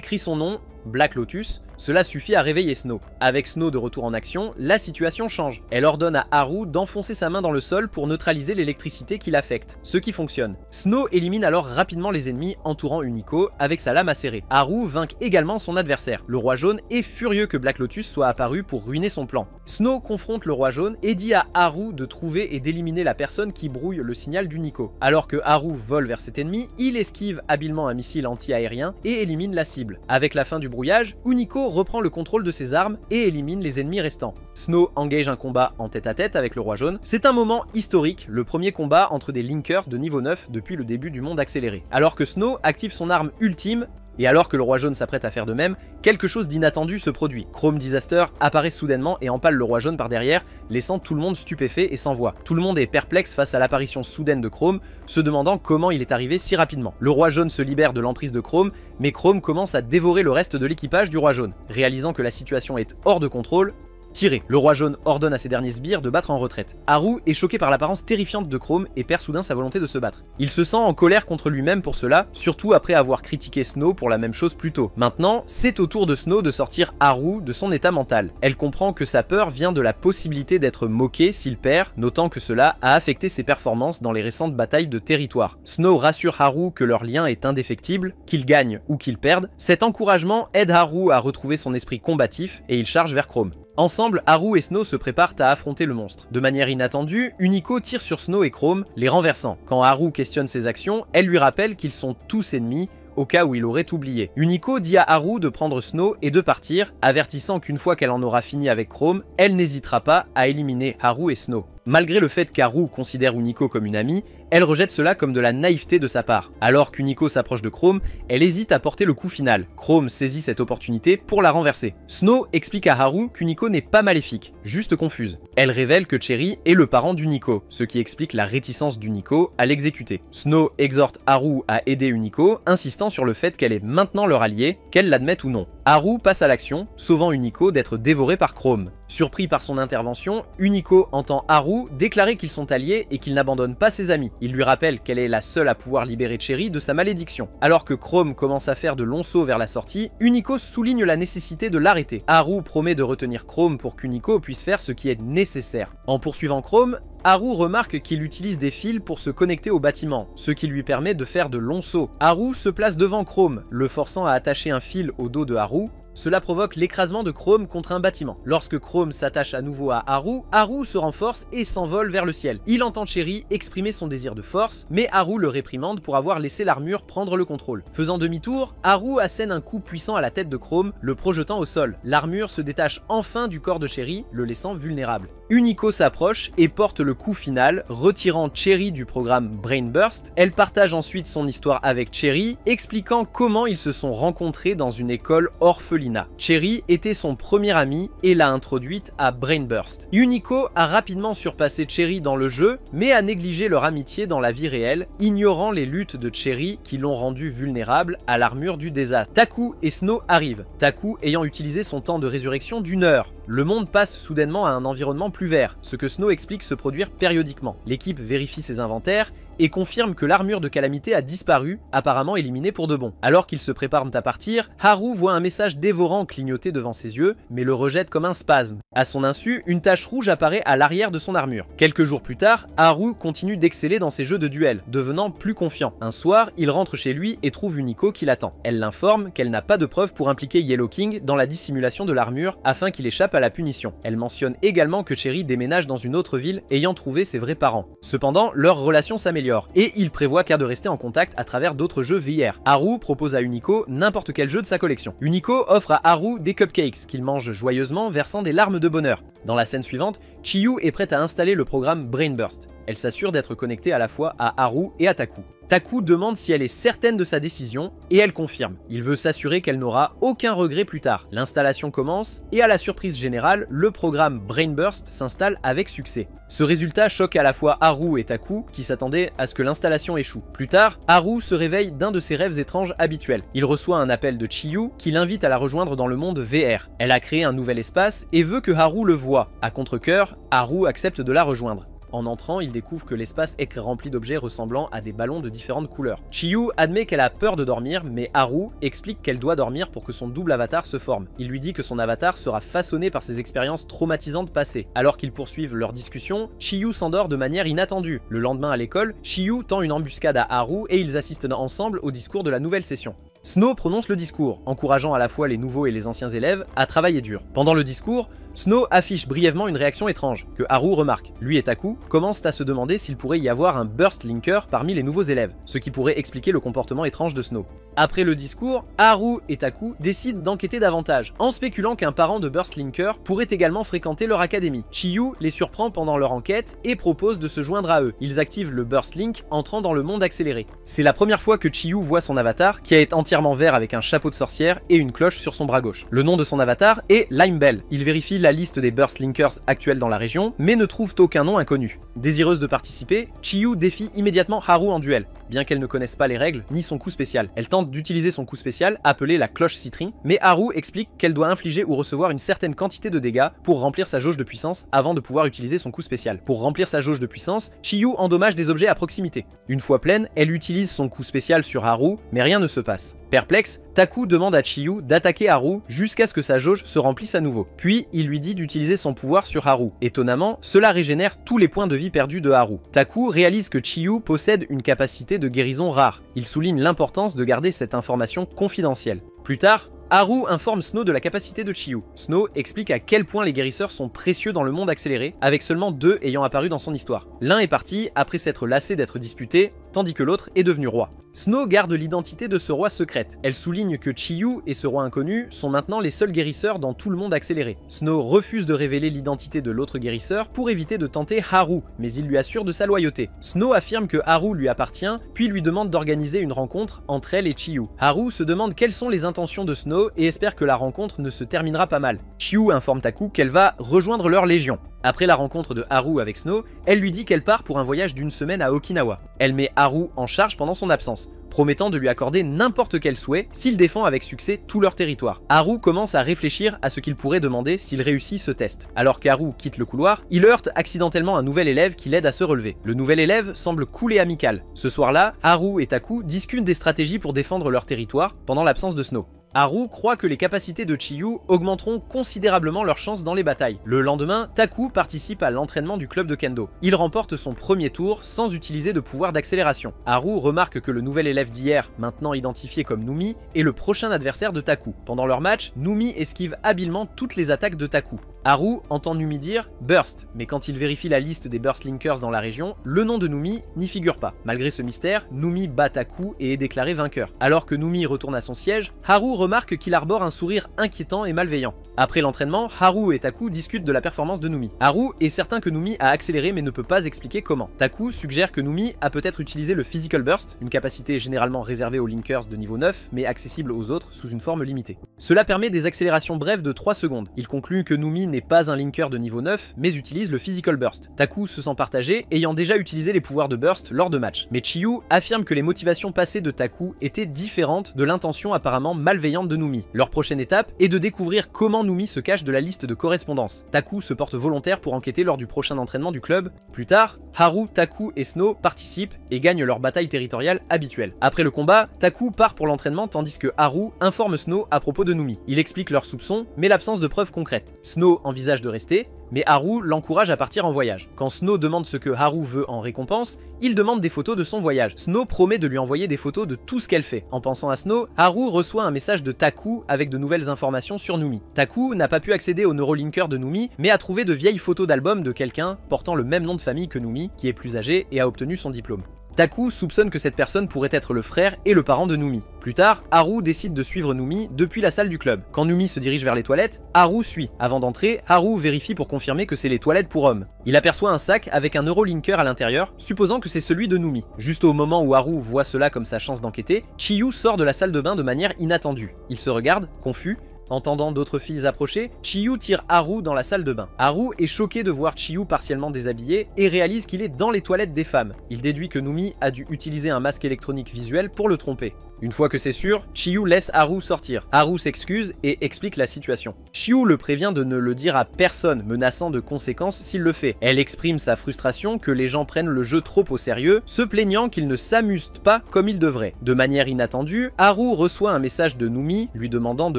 crie son nom, Black Lotus, cela suffit à réveiller Snow. Avec Snow de retour en action, la situation change. Elle ordonne à Haru d'enfoncer sa main dans le sol pour neutraliser l'électricité qui l'affecte, ce qui fonctionne. Snow élimine alors rapidement les ennemis entourant Unico avec sa lame acérée. Haru vainc également son adversaire. Le roi jaune est furieux que Black Lotus soit apparu pour ruiner son plan. Snow confronte le roi jaune et dit à Haru de trouver et d'éliminer la personne qui brouille le signal d'Unico. Alors que Haru vole vers cet ennemi, il esquive habilement un missile anti-aérien et élimine la cible. Avec la fin du brouillage, Unico reprend le contrôle de ses armes et élimine les ennemis restants. Snow engage un combat en tête-à-tête avec le roi jaune. C'est un moment historique, le premier combat entre des Linkers de niveau 9 depuis le début du monde accéléré. Alors que Snow active son arme ultime, et alors que le roi jaune s'apprête à faire de même, quelque chose d'inattendu se produit. Chrome Disaster apparaît soudainement et empale le roi jaune par derrière, laissant tout le monde stupéfait et sans voix. Tout le monde est perplexe face à l'apparition soudaine de Chrome, se demandant comment il est arrivé si rapidement. Le roi jaune se libère de l'emprise de Chrome, mais Chrome commence à dévorer le reste de l'équipage du roi jaune. Réalisant que la situation est hors de contrôle, tirez. Le roi jaune ordonne à ses derniers sbires de battre en retraite. Haru est choqué par l'apparence terrifiante de Chrome et perd soudain sa volonté de se battre. Il se sent en colère contre lui-même pour cela, surtout après avoir critiqué Snow pour la même chose plus tôt. Maintenant, c'est au tour de Snow de sortir Haru de son état mental. Elle comprend que sa peur vient de la possibilité d'être moqué s'il perd, notant que cela a affecté ses performances dans les récentes batailles de territoire. Snow rassure Haru que leur lien est indéfectible, qu'il gagne ou qu'il perde. Cet encouragement aide Haru à retrouver son esprit combatif et il charge vers Chrome. Ensemble, Haru et Snow se préparent à affronter le monstre. De manière inattendue, Unico tire sur Snow et Chrome, les renversant. Quand Haru questionne ses actions, elle lui rappelle qu'ils sont tous ennemis, au cas où il aurait oublié. Unico dit à Haru de prendre Snow et de partir, avertissant qu'une fois qu'elle en aura fini avec Chrome, elle n'hésitera pas à éliminer Haru et Snow. Malgré le fait qu'Haru considère Unico comme une amie, elle rejette cela comme de la naïveté de sa part. Alors qu'Unico s'approche de Chrome, elle hésite à porter le coup final. Chrome saisit cette opportunité pour la renverser. Snow explique à Haru qu'Unico n'est pas maléfique, juste confuse. Elle révèle que Cherry est le parent d'Unico, ce qui explique la réticence d'Unico à l'exécuter. Snow exhorte Haru à aider Unico, insistant sur le fait qu'elle est maintenant leur alliée, qu'elle l'admette ou non. Haru passe à l'action, sauvant Unico d'être dévoré par Chrome. Surpris par son intervention, Unico entend Haru déclarer qu'ils sont alliés et qu'il n'abandonne pas ses amis. Il lui rappelle qu'elle est la seule à pouvoir libérer Cherry de sa malédiction. Alors que Chrome commence à faire de longs sauts vers la sortie, Unico souligne la nécessité de l'arrêter. Haru promet de retenir Chrome pour qu'Unico puisse faire ce qui est nécessaire. En poursuivant Chrome, Haru remarque qu'il utilise des fils pour se connecter au bâtiment, ce qui lui permet de faire de longs sauts. Haru se place devant Chrome, le forçant à attacher un fil au dos de Haru. Cela provoque l'écrasement de Chrome contre un bâtiment. Lorsque Chrome s'attache à nouveau à Haru, Haru se renforce et s'envole vers le ciel. Il entend Cherry exprimer son désir de force, mais Haru le réprimande pour avoir laissé l'armure prendre le contrôle. Faisant demi-tour, Haru assène un coup puissant à la tête de Chrome, le projetant au sol. L'armure se détache enfin du corps de Cherry, le laissant vulnérable. Unico s'approche et porte le coup final, retirant Cherry du programme Brain Burst. Elle partage ensuite son histoire avec Cherry, expliquant comment ils se sont rencontrés dans une école orpheline. Cherry était son premier ami et l'a introduite à Brain Burst. Unico a rapidement surpassé Cherry dans le jeu, mais a négligé leur amitié dans la vie réelle, ignorant les luttes de Cherry qui l'ont rendu vulnérable à l'armure du désastre. Taku et Snow arrivent, Taku ayant utilisé son temps de résurrection d'1 heure. Le monde passe soudainement à un environnement plus vert, ce que Snow explique se produire périodiquement. L'équipe vérifie ses inventaires et confirme que l'armure de Calamité a disparu, apparemment éliminée pour de bon. Alors qu'ils se préparent à partir, Haru voit un message dévorant clignoter devant ses yeux, mais le rejette comme un spasme. À son insu, une tache rouge apparaît à l'arrière de son armure. Quelques jours plus tard, Haru continue d'exceller dans ses jeux de duel, devenant plus confiant. Un soir, il rentre chez lui et trouve Unico qui l'attend. Elle l'informe qu'elle n'a pas de preuves pour impliquer Yellow King dans la dissimulation de l'armure afin qu'il échappe à la punition. Elle mentionne également que Cherry déménage dans une autre ville ayant trouvé ses vrais parents. Cependant, leur relation s'améliore et il prévoit de rester en contact à travers d'autres jeux VR. Haru propose à Unico n'importe quel jeu de sa collection. Unico offre à Haru des cupcakes qu'il mange joyeusement, versant des larmes de bonheur. Dans la scène suivante, Chiyu est prête à installer le programme Brainburst. Elle s'assure d'être connectée à la fois à Haru et à Taku. Taku demande si elle est certaine de sa décision et elle confirme. Il veut s'assurer qu'elle n'aura aucun regret plus tard. L'installation commence et à la surprise générale, le programme Brainburst s'installe avec succès. Ce résultat choque à la fois Haru et Taku qui s'attendaient à ce que l'installation échoue. Plus tard, Haru se réveille d'un de ses rêves étranges habituels. Il reçoit un appel de Chiyu qui l'invite à la rejoindre dans le monde VR. Elle a créé un nouvel espace et veut que Haru le voie. À contre-cœur, Haru accepte de la rejoindre. En entrant, il découvre que l'espace est rempli d'objets ressemblant à des ballons de différentes couleurs. Chiyu admet qu'elle a peur de dormir, mais Haru explique qu'elle doit dormir pour que son double avatar se forme. Il lui dit que son avatar sera façonné par ses expériences traumatisantes passées. Alors qu'ils poursuivent leur discussion, Chiyu s'endort de manière inattendue. Le lendemain à l'école, Chiyu tend une embuscade à Haru et ils assistent ensemble au discours de la nouvelle session. Snow prononce le discours, encourageant à la fois les nouveaux et les anciens élèves à travailler dur. Pendant le discours, Snow affiche brièvement une réaction étrange, que Haru remarque. Lui et Taku commencent à se demander s'il pourrait y avoir un Burst Linker parmi les nouveaux élèves, ce qui pourrait expliquer le comportement étrange de Snow. Après le discours, Haru et Taku décident d'enquêter davantage, en spéculant qu'un parent de Burst Linker pourrait également fréquenter leur académie. Chiyu les surprend pendant leur enquête et propose de se joindre à eux. Ils activent le Burst Link, entrant dans le monde accéléré. C'est la première fois que Chiyu voit son avatar, qui est entièrement vert avec un chapeau de sorcière et une cloche sur son bras gauche. Le nom de son avatar est Limebell. Il vérifie la liste des Burst Linkers actuels dans la région, mais ne trouve aucun nom inconnu. Désireuse de participer, Chiyu défie immédiatement Haru en duel, bien qu'elle ne connaisse pas les règles ni son coup spécial. Elle tente d'utiliser son coup spécial, appelé la cloche citring, mais Haru explique qu'elle doit infliger ou recevoir une certaine quantité de dégâts pour remplir sa jauge de puissance avant de pouvoir utiliser son coup spécial. Pour remplir sa jauge de puissance, Chiyu endommage des objets à proximité. Une fois pleine, elle utilise son coup spécial sur Haru, mais rien ne se passe. Perplexe, Taku demande à Chiyu d'attaquer Haru jusqu'à ce que sa jauge se remplisse à nouveau. Puis, il lui dit d'utiliser son pouvoir sur Haru. Étonnamment, cela régénère tous les points de vie perdus de Haru. Taku réalise que Chiyu possède une capacité de guérison rare. Il souligne l'importance de garder cette information confidentielle. Plus tard, Haru informe Snow de la capacité de Chiyu. Snow explique à quel point les guérisseurs sont précieux dans le monde accéléré, avec seulement 2 ayant apparu dans son histoire. L'un est parti après s'être lassé d'être disputé, tandis que l'autre est devenu roi. Snow garde l'identité de ce roi secrète. Elle souligne que Chiyu et ce roi inconnu sont maintenant les seuls guérisseurs dans tout le monde accéléré. Snow refuse de révéler l'identité de l'autre guérisseur pour éviter de tenter Haru, mais il lui assure de sa loyauté. Snow affirme que Haru lui appartient, puis lui demande d'organiser une rencontre entre elle et Chiyu. Haru se demande quelles sont les intentions de Snow et espère que la rencontre ne se terminera pas mal. Chiyu informe Taku qu'elle va rejoindre leur légion. Après la rencontre de Haru avec Snow, elle lui dit qu'elle part pour un voyage d'une semaine à Okinawa. Elle met Haru en charge pendant son absence, promettant de lui accorder n'importe quel souhait s'il défend avec succès tout leur territoire. Haru commence à réfléchir à ce qu'il pourrait demander s'il réussit ce test. Alors qu'Haru quitte le couloir, il heurte accidentellement un nouvel élève qui l'aide à se relever. Le nouvel élève semble cool et amical. Ce soir-là, Haru et Taku discutent des stratégies pour défendre leur territoire pendant l'absence de Snow. Haru croit que les capacités de Chiyu augmenteront considérablement leurs chances dans les batailles. Le lendemain, Taku participe à l'entraînement du club de kendo. Il remporte son premier tour sans utiliser de pouvoir d'accélération. Haru remarque que le nouvel élève d'hier, maintenant identifié comme Numi, est le prochain adversaire de Taku. Pendant leur match, Numi esquive habilement toutes les attaques de Taku. Haru entend Numi dire « Burst », mais quand il vérifie la liste des Burst Linkers dans la région, le nom de Numi n'y figure pas. Malgré ce mystère, Numi bat Taku et est déclaré vainqueur. Alors que Numi retourne à son siège, Haru remarque qu'il arbore un sourire inquiétant et malveillant. Après l'entraînement, Haru et Taku discutent de la performance de Numi. Haru est certain que Numi a accéléré mais ne peut pas expliquer comment. Taku suggère que Numi a peut-être utilisé le Physical Burst, une capacité généralement réservée aux Linkers de niveau 9, mais accessible aux autres sous une forme limitée. Cela permet des accélérations brèves de 3 secondes. Il conclut que Numi n'est pas un Linker de niveau 9, mais utilise le Physical Burst. Taku se sent partagé, ayant déjà utilisé les pouvoirs de Burst lors de matchs. Mais Chiyu affirme que les motivations passées de Taku étaient différentes de l'intention apparemment malveillante de Numi. Leur prochaine étape est de découvrir comment Numi se cache de la liste de correspondance. Taku se porte volontaire pour enquêter lors du prochain entraînement du club. Plus tard, Haru, Taku et Snow participent et gagnent leur bataille territoriale habituelle. Après le combat, Taku part pour l'entraînement tandis que Haru informe Snow à propos de Numi. Il explique leurs soupçons, mais l'absence de preuves concrètes. Snow envisage de rester, mais Haru l'encourage à partir en voyage. Quand Snow demande ce que Haru veut en récompense, il demande des photos de son voyage. Snow promet de lui envoyer des photos de tout ce qu'elle fait. En pensant à Snow, Haru reçoit un message de Taku avec de nouvelles informations sur Numi. Taku n'a pas pu accéder au neurolinker de Numi, mais a trouvé de vieilles photos d'albums de quelqu'un portant le même nom de famille que Numi, qui est plus âgé et a obtenu son diplôme. Taku soupçonne que cette personne pourrait être le frère et le parent de Numi. Plus tard, Haru décide de suivre Numi depuis la salle du club. Quand Numi se dirige vers les toilettes, Haru suit. Avant d'entrer, Haru vérifie pour confirmer que c'est les toilettes pour hommes. Il aperçoit un sac avec un Neurolinker à l'intérieur, supposant que c'est celui de Numi. Juste au moment où Haru voit cela comme sa chance d'enquêter, Chiyu sort de la salle de bain de manière inattendue. Il se regarde, confus. Entendant d'autres filles approcher, Chiyu tire Haru dans la salle de bain. Haru est choqué de voir Chiyu partiellement déshabillé et réalise qu'il est dans les toilettes des femmes. Il déduit que Numi a dû utiliser un masque électronique visuel pour le tromper. Une fois que c'est sûr, Chiyu laisse Haru sortir. Haru s'excuse et explique la situation. Chiyu le prévient de ne le dire à personne, menaçant de conséquences s'il le fait. Elle exprime sa frustration que les gens prennent le jeu trop au sérieux, se plaignant qu'ils ne s'amusent pas comme ils devraient. De manière inattendue, Haru reçoit un message de Numi lui demandant de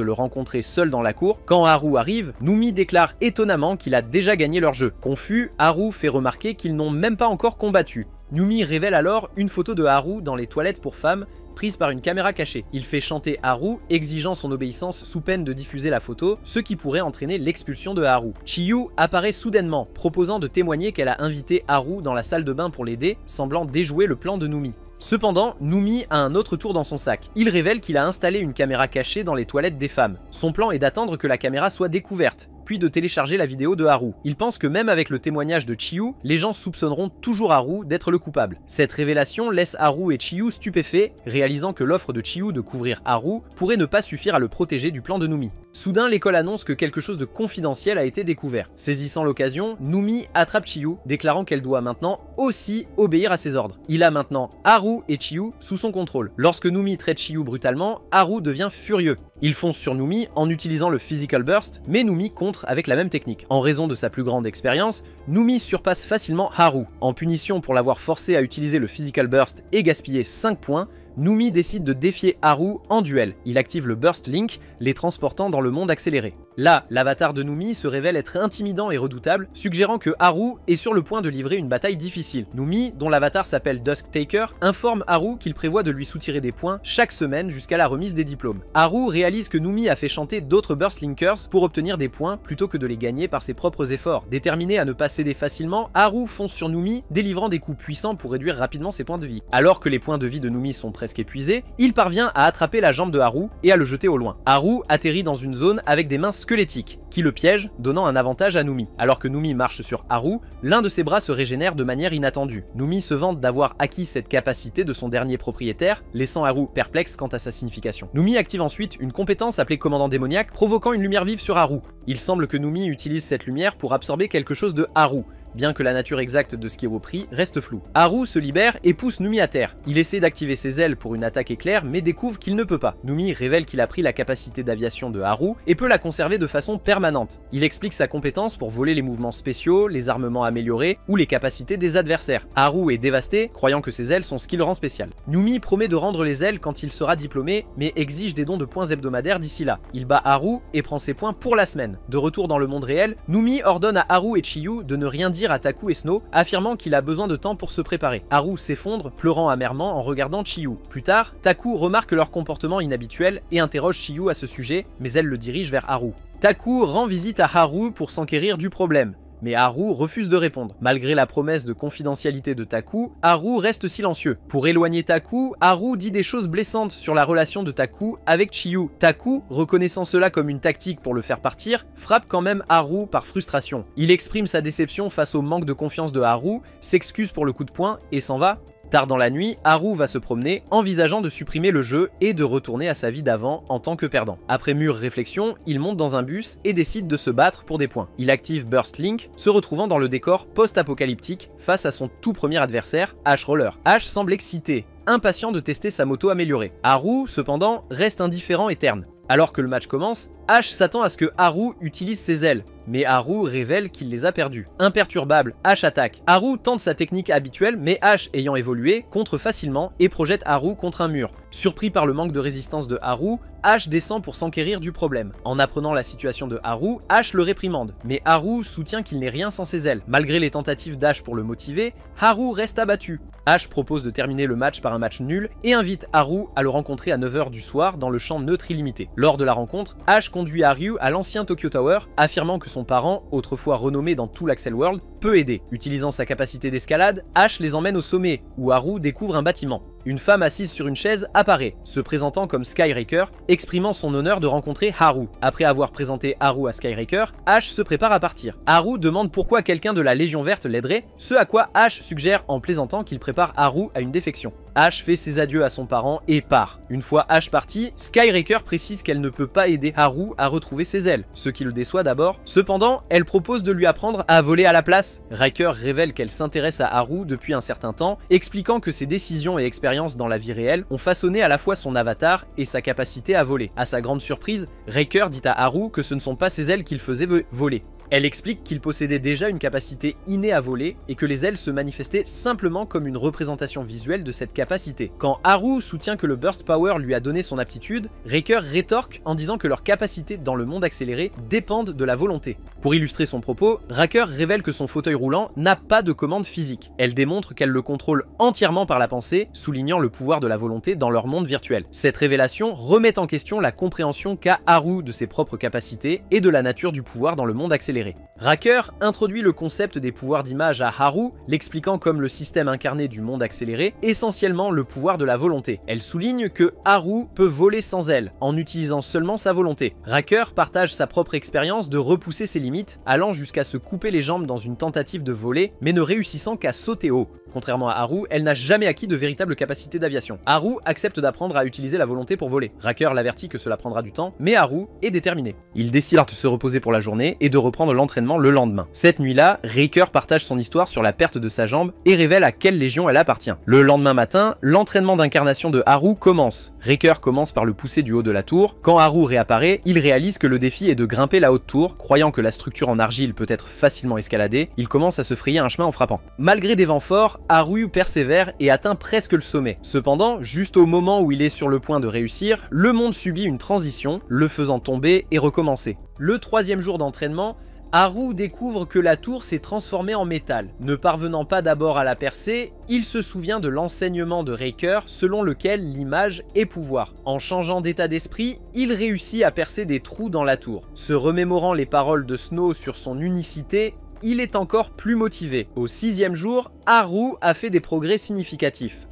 le rencontrer seul dans la cour. Quand Haru arrive, Numi déclare étonnamment qu'il a déjà gagné leur jeu. Confus, Haru fait remarquer qu'ils n'ont même pas encore combattu. Numi révèle alors une photo de Haru dans les toilettes pour femmes, prise par une caméra cachée. Il fait chanter Haru, exigeant son obéissance sous peine de diffuser la photo, ce qui pourrait entraîner l'expulsion de Haru. Chiyu apparaît soudainement, proposant de témoigner qu'elle a invité Haru dans la salle de bain pour l'aider, semblant déjouer le plan de Numi. Cependant, Numi a un autre tour dans son sac. Il révèle qu'il a installé une caméra cachée dans les toilettes des femmes. Son plan est d'attendre que la caméra soit découverte, puis de télécharger la vidéo de Haru. Il pense que même avec le témoignage de Chiyu, les gens soupçonneront toujours Haru d'être le coupable. Cette révélation laisse Haru et Chiyu stupéfaits, réalisant que l'offre de Chiyu de couvrir Haru pourrait ne pas suffire à le protéger du plan de Numi. Soudain, l'école annonce que quelque chose de confidentiel a été découvert. Saisissant l'occasion, Numi attrape Chiyu, déclarant qu'elle doit maintenant aussi obéir à ses ordres. Il a maintenant Haru et Chiyu sous son contrôle. Lorsque Numi traite Chiyu brutalement, Haru devient furieux. Il fonce sur Numi en utilisant le Physical Burst, mais Numi contre avec la même technique. En raison de sa plus grande expérience, Numi surpasse facilement Haru. En punition pour l'avoir forcé à utiliser le Physical Burst et gaspiller 5 points, Numi décide de défier Haru en duel. Il active le Burst Link, les transportant dans le monde accéléré. Là, l'avatar de Numi se révèle être intimidant et redoutable, suggérant que Haru est sur le point de livrer une bataille difficile. Numi, dont l'avatar s'appelle Dusk Taker, informe Haru qu'il prévoit de lui soutirer des points chaque semaine jusqu'à la remise des diplômes. Haru réalise que Numi a fait chanter d'autres Burst Linkers pour obtenir des points plutôt que de les gagner par ses propres efforts. Déterminé à ne pas céder facilement, Haru fonce sur Numi, délivrant des coups puissants pour réduire rapidement ses points de vie. Alors que les points de vie de Numi sont presque épuisés, il parvient à attraper la jambe de Haru et à le jeter au loin. Haru atterrit dans une zone avec des mains squelettiques, qui le piègent, donnant un avantage à Numi. Alors que Numi marche sur Haru, l'un de ses bras se régénère de manière inattendue. Numi se vante d'avoir acquis cette capacité de son dernier propriétaire, laissant Haru perplexe quant à sa signification. Numi active ensuite une compétence appelée commandant démoniaque, provoquant une lumière vive sur Haru. Il semble que Numi utilise cette lumière pour absorber quelque chose de Haru, bien que la nature exacte de ce qui est repris reste floue. Haru se libère et pousse Numi à terre. Il essaie d'activer ses ailes pour une attaque éclair, mais découvre qu'il ne peut pas. Numi révèle qu'il a pris la capacité d'aviation de Haru et peut la conserver de façon permanente. Il explique sa compétence pour voler les mouvements spéciaux, les armements améliorés ou les capacités des adversaires. Haru est dévasté, croyant que ses ailes sont ce qui le rend spécial. Numi promet de rendre les ailes quand il sera diplômé, mais exige des dons de points hebdomadaires d'ici là. Il bat Haru et prend ses points pour la semaine. De retour dans le monde réel, Numi ordonne à Haru et Chiyu de ne rien dire à Taku et Snow, affirmant qu'il a besoin de temps pour se préparer. Haru s'effondre, pleurant amèrement en regardant Chiyu. Plus tard, Taku remarque leur comportement inhabituel et interroge Chiyu à ce sujet, mais elle le dirige vers Haru. Taku rend visite à Haru pour s'enquérir du problème, mais Haru refuse de répondre. Malgré la promesse de confidentialité de Taku, Haru reste silencieux. Pour éloigner Taku, Haru dit des choses blessantes sur la relation de Taku avec Chiyu. Taku, reconnaissant cela comme une tactique pour le faire partir, frappe quand même Haru par frustration. Il exprime sa déception face au manque de confiance de Haru, s'excuse pour le coup de poing et s'en va. Tard dans la nuit, Haru va se promener, envisageant de supprimer le jeu et de retourner à sa vie d'avant en tant que perdant. Après mûre réflexion, il monte dans un bus et décide de se battre pour des points. Il active Burst Link, se retrouvant dans le décor post-apocalyptique face à son tout premier adversaire, Ash Roller. Ash semble excité, impatient de tester sa moto améliorée. Haru, cependant, reste indifférent et terne. Alors que le match commence, Ash s'attend à ce que Haru utilise ses ailes, mais Haru révèle qu'il les a perdues. Imperturbable, Ash attaque. Haru tente sa technique habituelle, mais Ash, ayant évolué, contre facilement et projette Haru contre un mur. Surpris par le manque de résistance de Haru, Ash descend pour s'enquérir du problème. En apprenant la situation de Haru, Ash le réprimande, mais Haru soutient qu'il n'est rien sans ses ailes. Malgré les tentatives d'Ash pour le motiver, Haru reste abattu. Ash propose de terminer le match par un match nul et invite Haru à le rencontrer à 9 h du soir dans le champ neutre illimité. Lors de la rencontre, Ash conduit Haru à l'ancien Tokyo Tower, affirmant que son parent, autrefois renommé dans tout l'Axel World, peut aider. Utilisant sa capacité d'escalade, Ash les emmène au sommet, où Haru découvre un bâtiment. Une femme assise sur une chaise apparaît, se présentant comme Skyraker, exprimant son honneur de rencontrer Haru. Après avoir présenté Haru à Skyraker, Ash se prépare à partir. Haru demande pourquoi quelqu'un de la Légion Verte l'aiderait, ce à quoi Ash suggère en plaisantant qu'il prépare Haru à une défection. Ash fait ses adieux à son parent et part. Une fois Ash parti, Skyraker précise qu'elle ne peut pas aider Haru à retrouver ses ailes, ce qui le déçoit d'abord. Cependant, elle propose de lui apprendre à voler à la place. Riker révèle qu'elle s'intéresse à Haru depuis un certain temps, expliquant que ses décisions et expériences dans la vie réelle ont façonné à la fois son avatar et sa capacité à voler. À sa grande surprise, Riker dit à Haru que ce ne sont pas ses ailes qu'il faisait voler. Elle explique qu'il possédait déjà une capacité innée à voler et que les ailes se manifestaient simplement comme une représentation visuelle de cette capacité. Quand Haru soutient que le Burst Power lui a donné son aptitude, Riker rétorque en disant que leurs capacités dans le monde accéléré dépendent de la volonté. Pour illustrer son propos, Riker révèle que son fauteuil roulant n'a pas de commande physique. Elle démontre qu'elle le contrôle entièrement par la pensée, soulignant le pouvoir de la volonté dans leur monde virtuel. Cette révélation remet en question la compréhension qu'a Haru de ses propres capacités et de la nature du pouvoir dans le monde accéléré. Riker introduit le concept des pouvoirs d'image à Haru, l'expliquant comme le système incarné du monde accéléré, essentiellement le pouvoir de la volonté. Elle souligne que Haru peut voler sans elle, en utilisant seulement sa volonté. Riker partage sa propre expérience de repousser ses limites, allant jusqu'à se couper les jambes dans une tentative de voler, mais ne réussissant qu'à sauter haut. Contrairement à Haru, elle n'a jamais acquis de véritable capacité d'aviation. Haru accepte d'apprendre à utiliser la volonté pour voler. Riker l'avertit que cela prendra du temps, mais Haru est déterminé. Il décide de se reposer pour la journée et de reprendre l'entraînement le lendemain. Cette nuit-là, Riker partage son histoire sur la perte de sa jambe et révèle à quelle légion elle appartient. Le lendemain matin, l'entraînement d'incarnation de Haru commence. Riker commence par le pousser du haut de la tour. Quand Haru réapparaît, il réalise que le défi est de grimper la haute tour. Croyant que la structure en argile peut être facilement escaladée, il commence à se frayer un chemin en frappant. Malgré des vents forts, Haru persévère et atteint presque le sommet. Cependant, juste au moment où il est sur le point de réussir, le monde subit une transition, le faisant tomber et recommencer. Le troisième jour d'entraînement, Haru découvre que la tour s'est transformée en métal. Ne parvenant pas d'abord à la percer, il se souvient de l'enseignement de Riker selon lequel l'image est pouvoir. En changeant d'état d'esprit, il réussit à percer des trous dans la tour. Se remémorant les paroles de Snow sur son unicité, il est encore plus motivé. Au 6e jour, Haru a fait des progrès significatifs.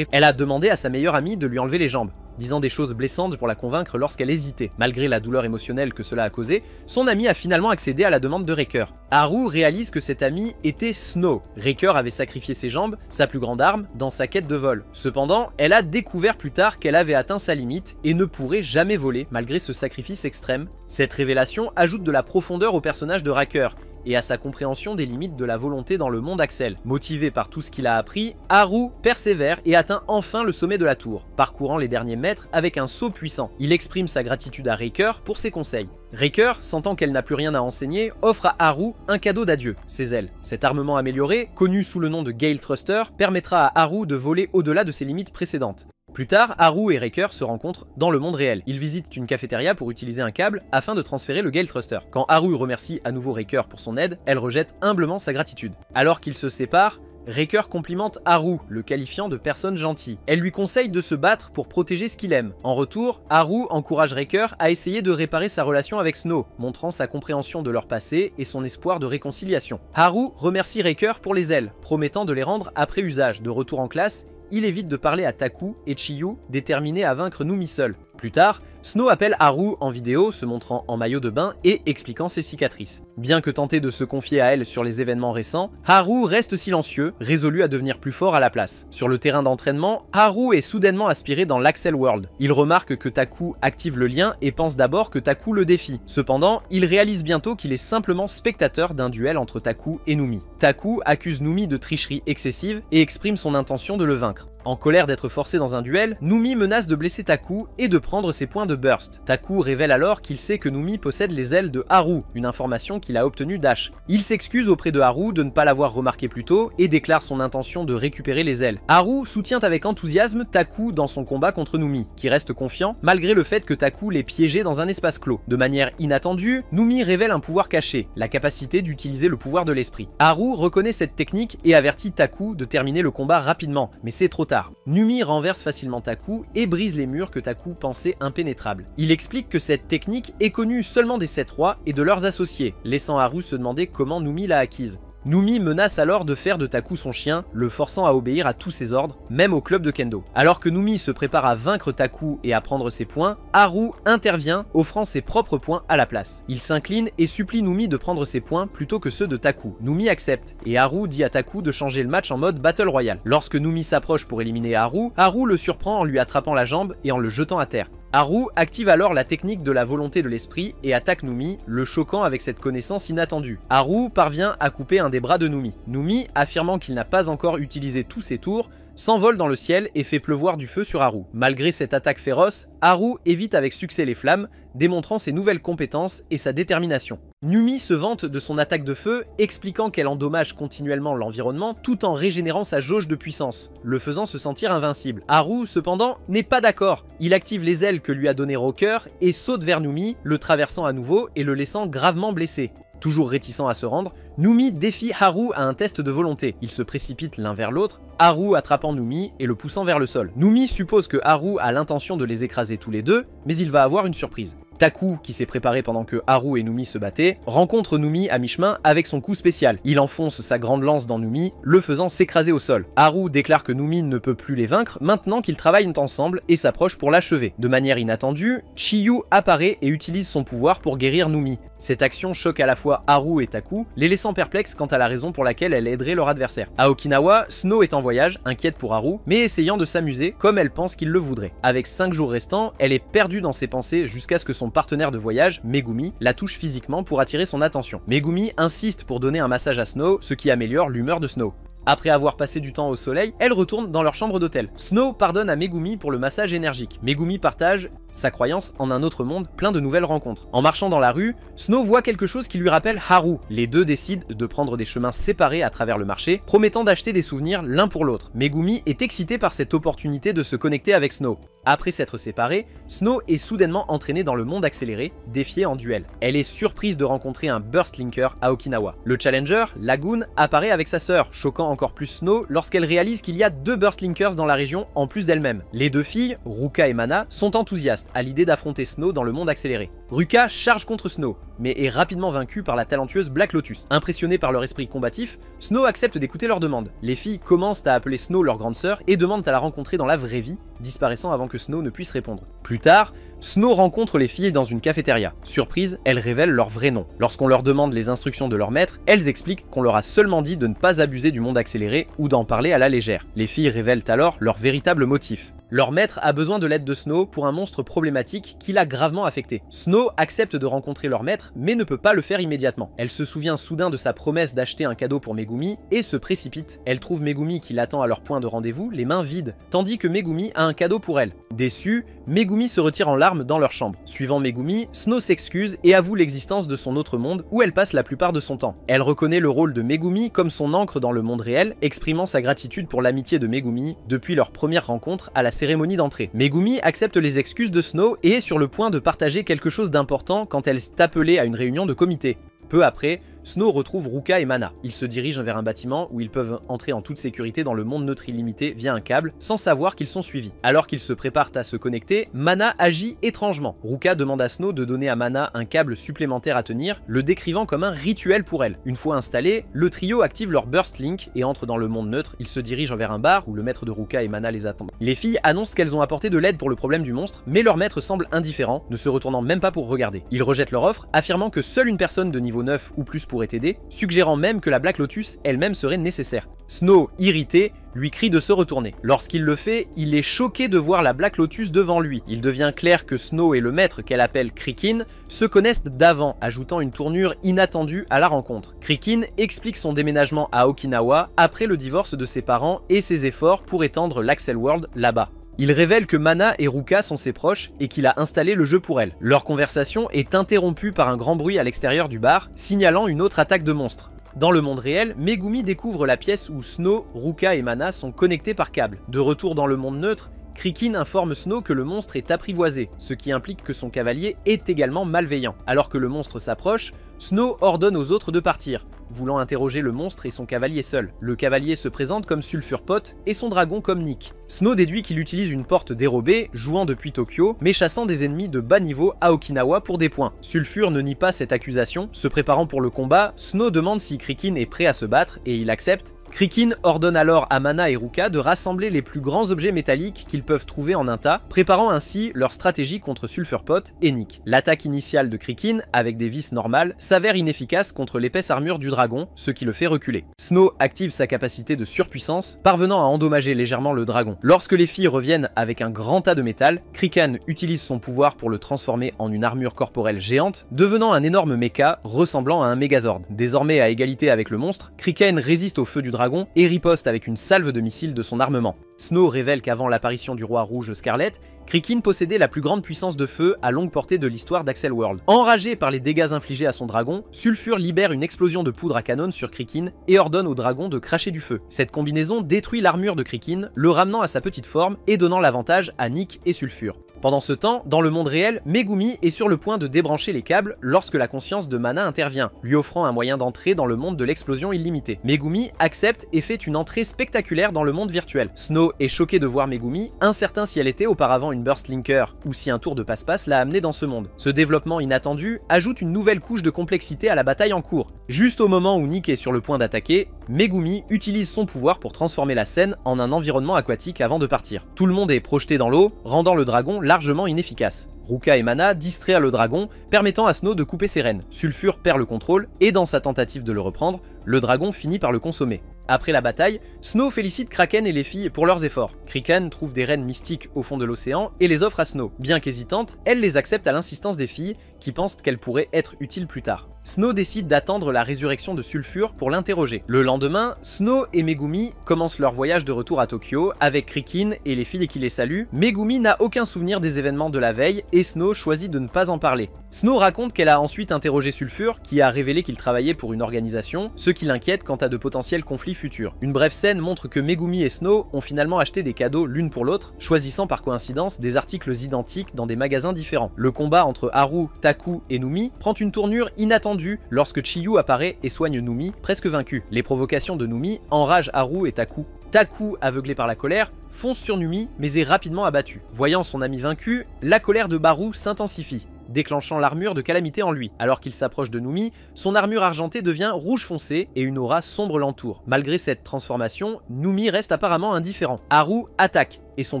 Elle a demandé à sa meilleure amie de lui enlever les jambes, disant des choses blessantes pour la convaincre lorsqu'elle hésitait. Malgré la douleur émotionnelle que cela a causé, son amie a finalement accédé à la demande de Riker. Haru réalise que cette amie était Snow. Riker avait sacrifié ses jambes, sa plus grande arme, dans sa quête de vol. Cependant, elle a découvert plus tard qu'elle avait atteint sa limite et ne pourrait jamais voler malgré ce sacrifice extrême. Cette révélation ajoute de la profondeur au personnage de Riker et à sa compréhension des limites de la volonté dans le monde Axel. Motivé par tout ce qu'il a appris, Haru persévère et atteint enfin le sommet de la tour, parcourant les derniers mètres avec un saut puissant. Il exprime sa gratitude à Riker pour ses conseils. Riker, sentant qu'elle n'a plus rien à enseigner, offre à Haru un cadeau d'adieu, ses ailes. Cet armement amélioré, connu sous le nom de Gale Thruster, permettra à Haru de voler au-delà de ses limites précédentes. Plus tard, Haru et Riker se rencontrent dans le monde réel. Ils visitent une cafétéria pour utiliser un câble afin de transférer le Gale Thruster. Quand Haru remercie à nouveau Riker pour son aide, elle rejette humblement sa gratitude. Alors qu'ils se séparent, Riker complimente Haru, le qualifiant de personne gentille. Elle lui conseille de se battre pour protéger ce qu'il aime. En retour, Haru encourage Riker à essayer de réparer sa relation avec Snow, montrant sa compréhension de leur passé et son espoir de réconciliation. Haru remercie Riker pour les ailes, promettant de les rendre après usage. De retour en classe, il évite de parler à Taku et Chiyu, déterminés à vaincre Numi seul. Plus tard, Snow appelle Haru en vidéo, se montrant en maillot de bain et expliquant ses cicatrices. Bien que tenté de se confier à elle sur les événements récents, Haru reste silencieux, résolu à devenir plus fort à la place. Sur le terrain d'entraînement, Haru est soudainement aspiré dans l'Axel World. Il remarque que Taku active le lien et pense d'abord que Taku le défie. Cependant, il réalise bientôt qu'il est simplement spectateur d'un duel entre Taku et Numi. Taku accuse Numi de tricherie excessive et exprime son intention de le vaincre. En colère d'être forcé dans un duel, Numi menace de blesser Taku et de prendre ses points de burst. Taku révèle alors qu'il sait que Numi possède les ailes de Haru, une information qu'il a obtenue d'Ash. Il s'excuse auprès de Haru de ne pas l'avoir remarqué plus tôt et déclare son intention de récupérer les ailes. Haru soutient avec enthousiasme Taku dans son combat contre Numi, qui reste confiant malgré le fait que Taku l'ait piégé dans un espace clos. De manière inattendue, Numi révèle un pouvoir caché, la capacité d'utiliser le pouvoir de l'esprit. Haru reconnaît cette technique et avertit Taku de terminer le combat rapidement, mais c'est trop tard. tard. Numi renverse facilement Taku et brise les murs que Taku pensait impénétrables. Il explique que cette technique est connue seulement des 7 rois et de leurs associés, laissant Haru se demander comment Numi l'a acquise. Numi menace alors de faire de Taku son chien, le forçant à obéir à tous ses ordres, même au club de kendo. Alors que Numi se prépare à vaincre Taku et à prendre ses points, Haru intervient, offrant ses propres points à la place. Il s'incline et supplie Numi de prendre ses points plutôt que ceux de Taku. Numi accepte, et Haru dit à Taku de changer le match en mode Battle Royale. Lorsque Numi s'approche pour éliminer Haru, Haru le surprend en lui attrapant la jambe et en le jetant à terre. Haru active alors la technique de la volonté de l'esprit et attaque Numi, le choquant avec cette connaissance inattendue. Haru parvient à couper un des bras de Numi. Numi, affirmant qu'il n'a pas encore utilisé tous ses tours, s'envole dans le ciel et fait pleuvoir du feu sur Haru. Malgré cette attaque féroce, Haru évite avec succès les flammes, démontrant ses nouvelles compétences et sa détermination. Numi se vante de son attaque de feu, expliquant qu'elle endommage continuellement l'environnement tout en régénérant sa jauge de puissance, le faisant se sentir invincible. Haru, cependant, n'est pas d'accord. Il active les ailes que lui a donné Rocker et saute vers Numi, le traversant à nouveau et le laissant gravement blessé. Toujours réticent à se rendre, Numi défie Haru à un test de volonté. Ils se précipitent l'un vers l'autre, Haru attrapant Numi et le poussant vers le sol. Numi suppose que Haru a l'intention de les écraser tous les deux, mais il va avoir une surprise. Taku, qui s'est préparé pendant que Haru et Numi se battaient, rencontre Numi à mi-chemin avec son coup spécial. Il enfonce sa grande lance dans Numi, le faisant s'écraser au sol. Haru déclare que Numi ne peut plus les vaincre maintenant qu'ils travaillent ensemble et s'approche pour l'achever. De manière inattendue, Chiyu apparaît et utilise son pouvoir pour guérir Numi. Cette action choque à la fois Haru et Taku, les laissant perplexes quant à la raison pour laquelle elle aiderait leur adversaire. À Okinawa, Snow est en voyage, inquiète pour Haru, mais essayant de s'amuser comme elle pense qu'il le voudrait. Avec 5 jours restants, elle est perdue dans ses pensées jusqu'à ce que son partenaire de voyage, Megumi, la touche physiquement pour attirer son attention. Megumi insiste pour donner un massage à Snow, ce qui améliore l'humeur de Snow. Après avoir passé du temps au soleil, elles retournent dans leur chambre d'hôtel. Snow pardonne à Megumi pour le massage énergique. Megumi partage sa croyance en un autre monde plein de nouvelles rencontres. En marchant dans la rue, Snow voit quelque chose qui lui rappelle Haru. Les deux décident de prendre des chemins séparés à travers le marché, promettant d'acheter des souvenirs l'un pour l'autre. Megumi est excité par cette opportunité de se connecter avec Snow. Après s'être séparés, Snow est soudainement entraînée dans le monde accéléré, défiée en duel. Elle est surprise de rencontrer un Burst Linker à Okinawa. Le Challenger, Lagoon, apparaît avec sa sœur, choquant encore plus Snow lorsqu'elle réalise qu'il y a 2 Burst Linkers dans la région en plus d'elle-même. Les deux filles, Ruka et Mana, sont enthousiastes à l'idée d'affronter Snow dans le monde accéléré. Ruka charge contre Snow, mais est rapidement vaincue par la talentueuse Black Lotus. Impressionnée par leur esprit combatif, Snow accepte d'écouter leurs demandes. Les filles commencent à appeler Snow leur grande sœur et demandent à la rencontrer dans la vraie vie, disparaissant avant que Snow ne puisse répondre. Plus tard, Snow rencontre les filles dans une cafétéria. Surprise, elles révèlent leur vrai nom. Lorsqu'on leur demande les instructions de leur maître, elles expliquent qu'on leur a seulement dit de ne pas abuser du monde accéléré ou d'en parler à la légère. Les filles révèlent alors leur véritable motif. Leur maître a besoin de l'aide de Snow pour un monstre problématique qui l'a gravement affecté. Snow accepte de rencontrer leur maître, mais ne peut pas le faire immédiatement. Elle se souvient soudain de sa promesse d'acheter un cadeau pour Megumi et se précipite. Elle trouve Megumi qui l'attend à leur point de rendez-vous, les mains vides, tandis que Megumi a un cadeau pour elle. Déçue, Megumi se retire en larmes dans leur chambre. Suivant Megumi, Snow s'excuse et avoue l'existence de son autre monde où elle passe la plupart de son temps. Elle reconnaît le rôle de Megumi comme son ancre dans le monde réel, exprimant sa gratitude pour l'amitié de Megumi depuis leur première rencontre à la cérémonie d'entrée. Megumi accepte les excuses de Snow et est sur le point de partager quelque chose d'important quand elle est appelée à une réunion de comité. Peu après, Snow retrouve Ruka et Mana. Ils se dirigent vers un bâtiment où ils peuvent entrer en toute sécurité dans le monde neutre illimité via un câble, sans savoir qu'ils sont suivis. Alors qu'ils se préparent à se connecter, Mana agit étrangement. Ruka demande à Snow de donner à Mana un câble supplémentaire à tenir, le décrivant comme un rituel pour elle. Une fois installé, le trio active leur Burst Link et entre dans le monde neutre. Ils se dirigent vers un bar où le maître de Ruka et Mana les attend. Les filles annoncent qu'elles ont apporté de l'aide pour le problème du monstre, mais leur maître semble indifférent, ne se retournant même pas pour regarder. Ils rejettent leur offre, affirmant que seule une personne de niveau 9 ou plus pourrait aider, suggérant même que la Black Lotus elle-même serait nécessaire. Snow, irrité, lui crie de se retourner. Lorsqu'il le fait, il est choqué de voir la Black Lotus devant lui. Il devient clair que Snow et le maître qu'elle appelle Krikin se connaissent d'avant, ajoutant une tournure inattendue à la rencontre. Krikin explique son déménagement à Okinawa après le divorce de ses parents et ses efforts pour étendre l'Axel World là-bas. Il révèle que Mana et Ruka sont ses proches et qu'il a installé le jeu pour elles. Leur conversation est interrompue par un grand bruit à l'extérieur du bar, signalant une autre attaque de monstres. Dans le monde réel, Megumi découvre la pièce où Snow, Ruka et Mana sont connectés par câble. De retour dans le monde neutre, Krikin informe Snow que le monstre est apprivoisé, ce qui implique que son cavalier est également malveillant. Alors que le monstre s'approche, Snow ordonne aux autres de partir, voulant interroger le monstre et son cavalier seul. Le cavalier se présente comme Sulfur Pot et son dragon comme Nick. Snow déduit qu'il utilise une porte dérobée, jouant depuis Tokyo, mais chassant des ennemis de bas niveau à Okinawa pour des points. Sulfur ne nie pas cette accusation. Se préparant pour le combat, Snow demande si Krikin est prêt à se battre et il accepte. Krikin ordonne alors à Mana et Ruka de rassembler les plus grands objets métalliques qu'ils peuvent trouver en un tas, préparant ainsi leur stratégie contre Sulfur Pot et Nick. L'attaque initiale de Krikin, avec des vis normales, s'avère inefficace contre l'épaisse armure du dragon, ce qui le fait reculer. Snow active sa capacité de surpuissance, parvenant à endommager légèrement le dragon. Lorsque les filles reviennent avec un grand tas de métal, Krikan utilise son pouvoir pour le transformer en une armure corporelle géante, devenant un énorme mecha ressemblant à un Megazord. Désormais à égalité avec le monstre, Krikan résiste au feu du dragon et riposte avec une salve de missiles de son armement. Snow révèle qu'avant l'apparition du roi rouge Scarlet, Krikin possédait la plus grande puissance de feu à longue portée de l'histoire d'Axel World. Enragé par les dégâts infligés à son dragon, Sulfur libère une explosion de poudre à canon sur Krikin et ordonne au dragon de cracher du feu. Cette combinaison détruit l'armure de Krikin, le ramenant à sa petite forme et donnant l'avantage à Nick et Sulfur. Pendant ce temps, dans le monde réel, Megumi est sur le point de débrancher les câbles lorsque la conscience de Mana intervient, lui offrant un moyen d'entrer dans le monde de l'explosion illimitée. Megumi accepte et fait une entrée spectaculaire dans le monde virtuel. Snow est choqué de voir Megumi, incertain si elle était auparavant une Burst Linker ou si un tour de passe-passe l'a amené dans ce monde. Ce développement inattendu ajoute une nouvelle couche de complexité à la bataille en cours. Juste au moment où Nick est sur le point d'attaquer, Megumi utilise son pouvoir pour transformer la scène en un environnement aquatique avant de partir. Tout le monde est projeté dans l'eau, rendant le dragon largement inefficace. Ruka et Mana distraient le dragon, permettant à Snow de couper ses rênes. Sulfur perd le contrôle, et dans sa tentative de le reprendre, le dragon finit par le consommer. Après la bataille, Snow félicite Kraken et les filles pour leurs efforts. Kraken trouve des rênes mystiques au fond de l'océan et les offre à Snow. Bien qu'hésitante, elle les accepte à l'insistance des filles, qui pensent qu'elles pourraient être utiles plus tard. Snow décide d'attendre la résurrection de Sulfur pour l'interroger. Le lendemain, Snow et Megumi commencent leur voyage de retour à Tokyo avec Krikin et les filles qui les saluent. Megumi n'a aucun souvenir des événements de la veille et Snow choisit de ne pas en parler. Snow raconte qu'elle a ensuite interrogé Sulfur, qui a révélé qu'il travaillait pour une organisation, ce qui l'inquiète quant à de potentiels conflits futurs. Une brève scène montre que Megumi et Snow ont finalement acheté des cadeaux l'une pour l'autre, choisissant par coïncidence des articles identiques dans des magasins différents. Le combat entre Haru, Taku et Numi prend une tournure inattendue lorsque Chiyu apparaît et soigne Numi, presque vaincu. Les provocations de Numi enragent Haru et Taku. Taku, aveuglé par la colère, fonce sur Numi mais est rapidement abattu. Voyant son ami vaincu, la colère de Baru s'intensifie, déclenchant l'armure de calamité en lui. Alors qu'il s'approche de Numi, son armure argentée devient rouge foncé et une aura sombre l'entoure. Malgré cette transformation, Numi reste apparemment indifférent. Haru attaque et son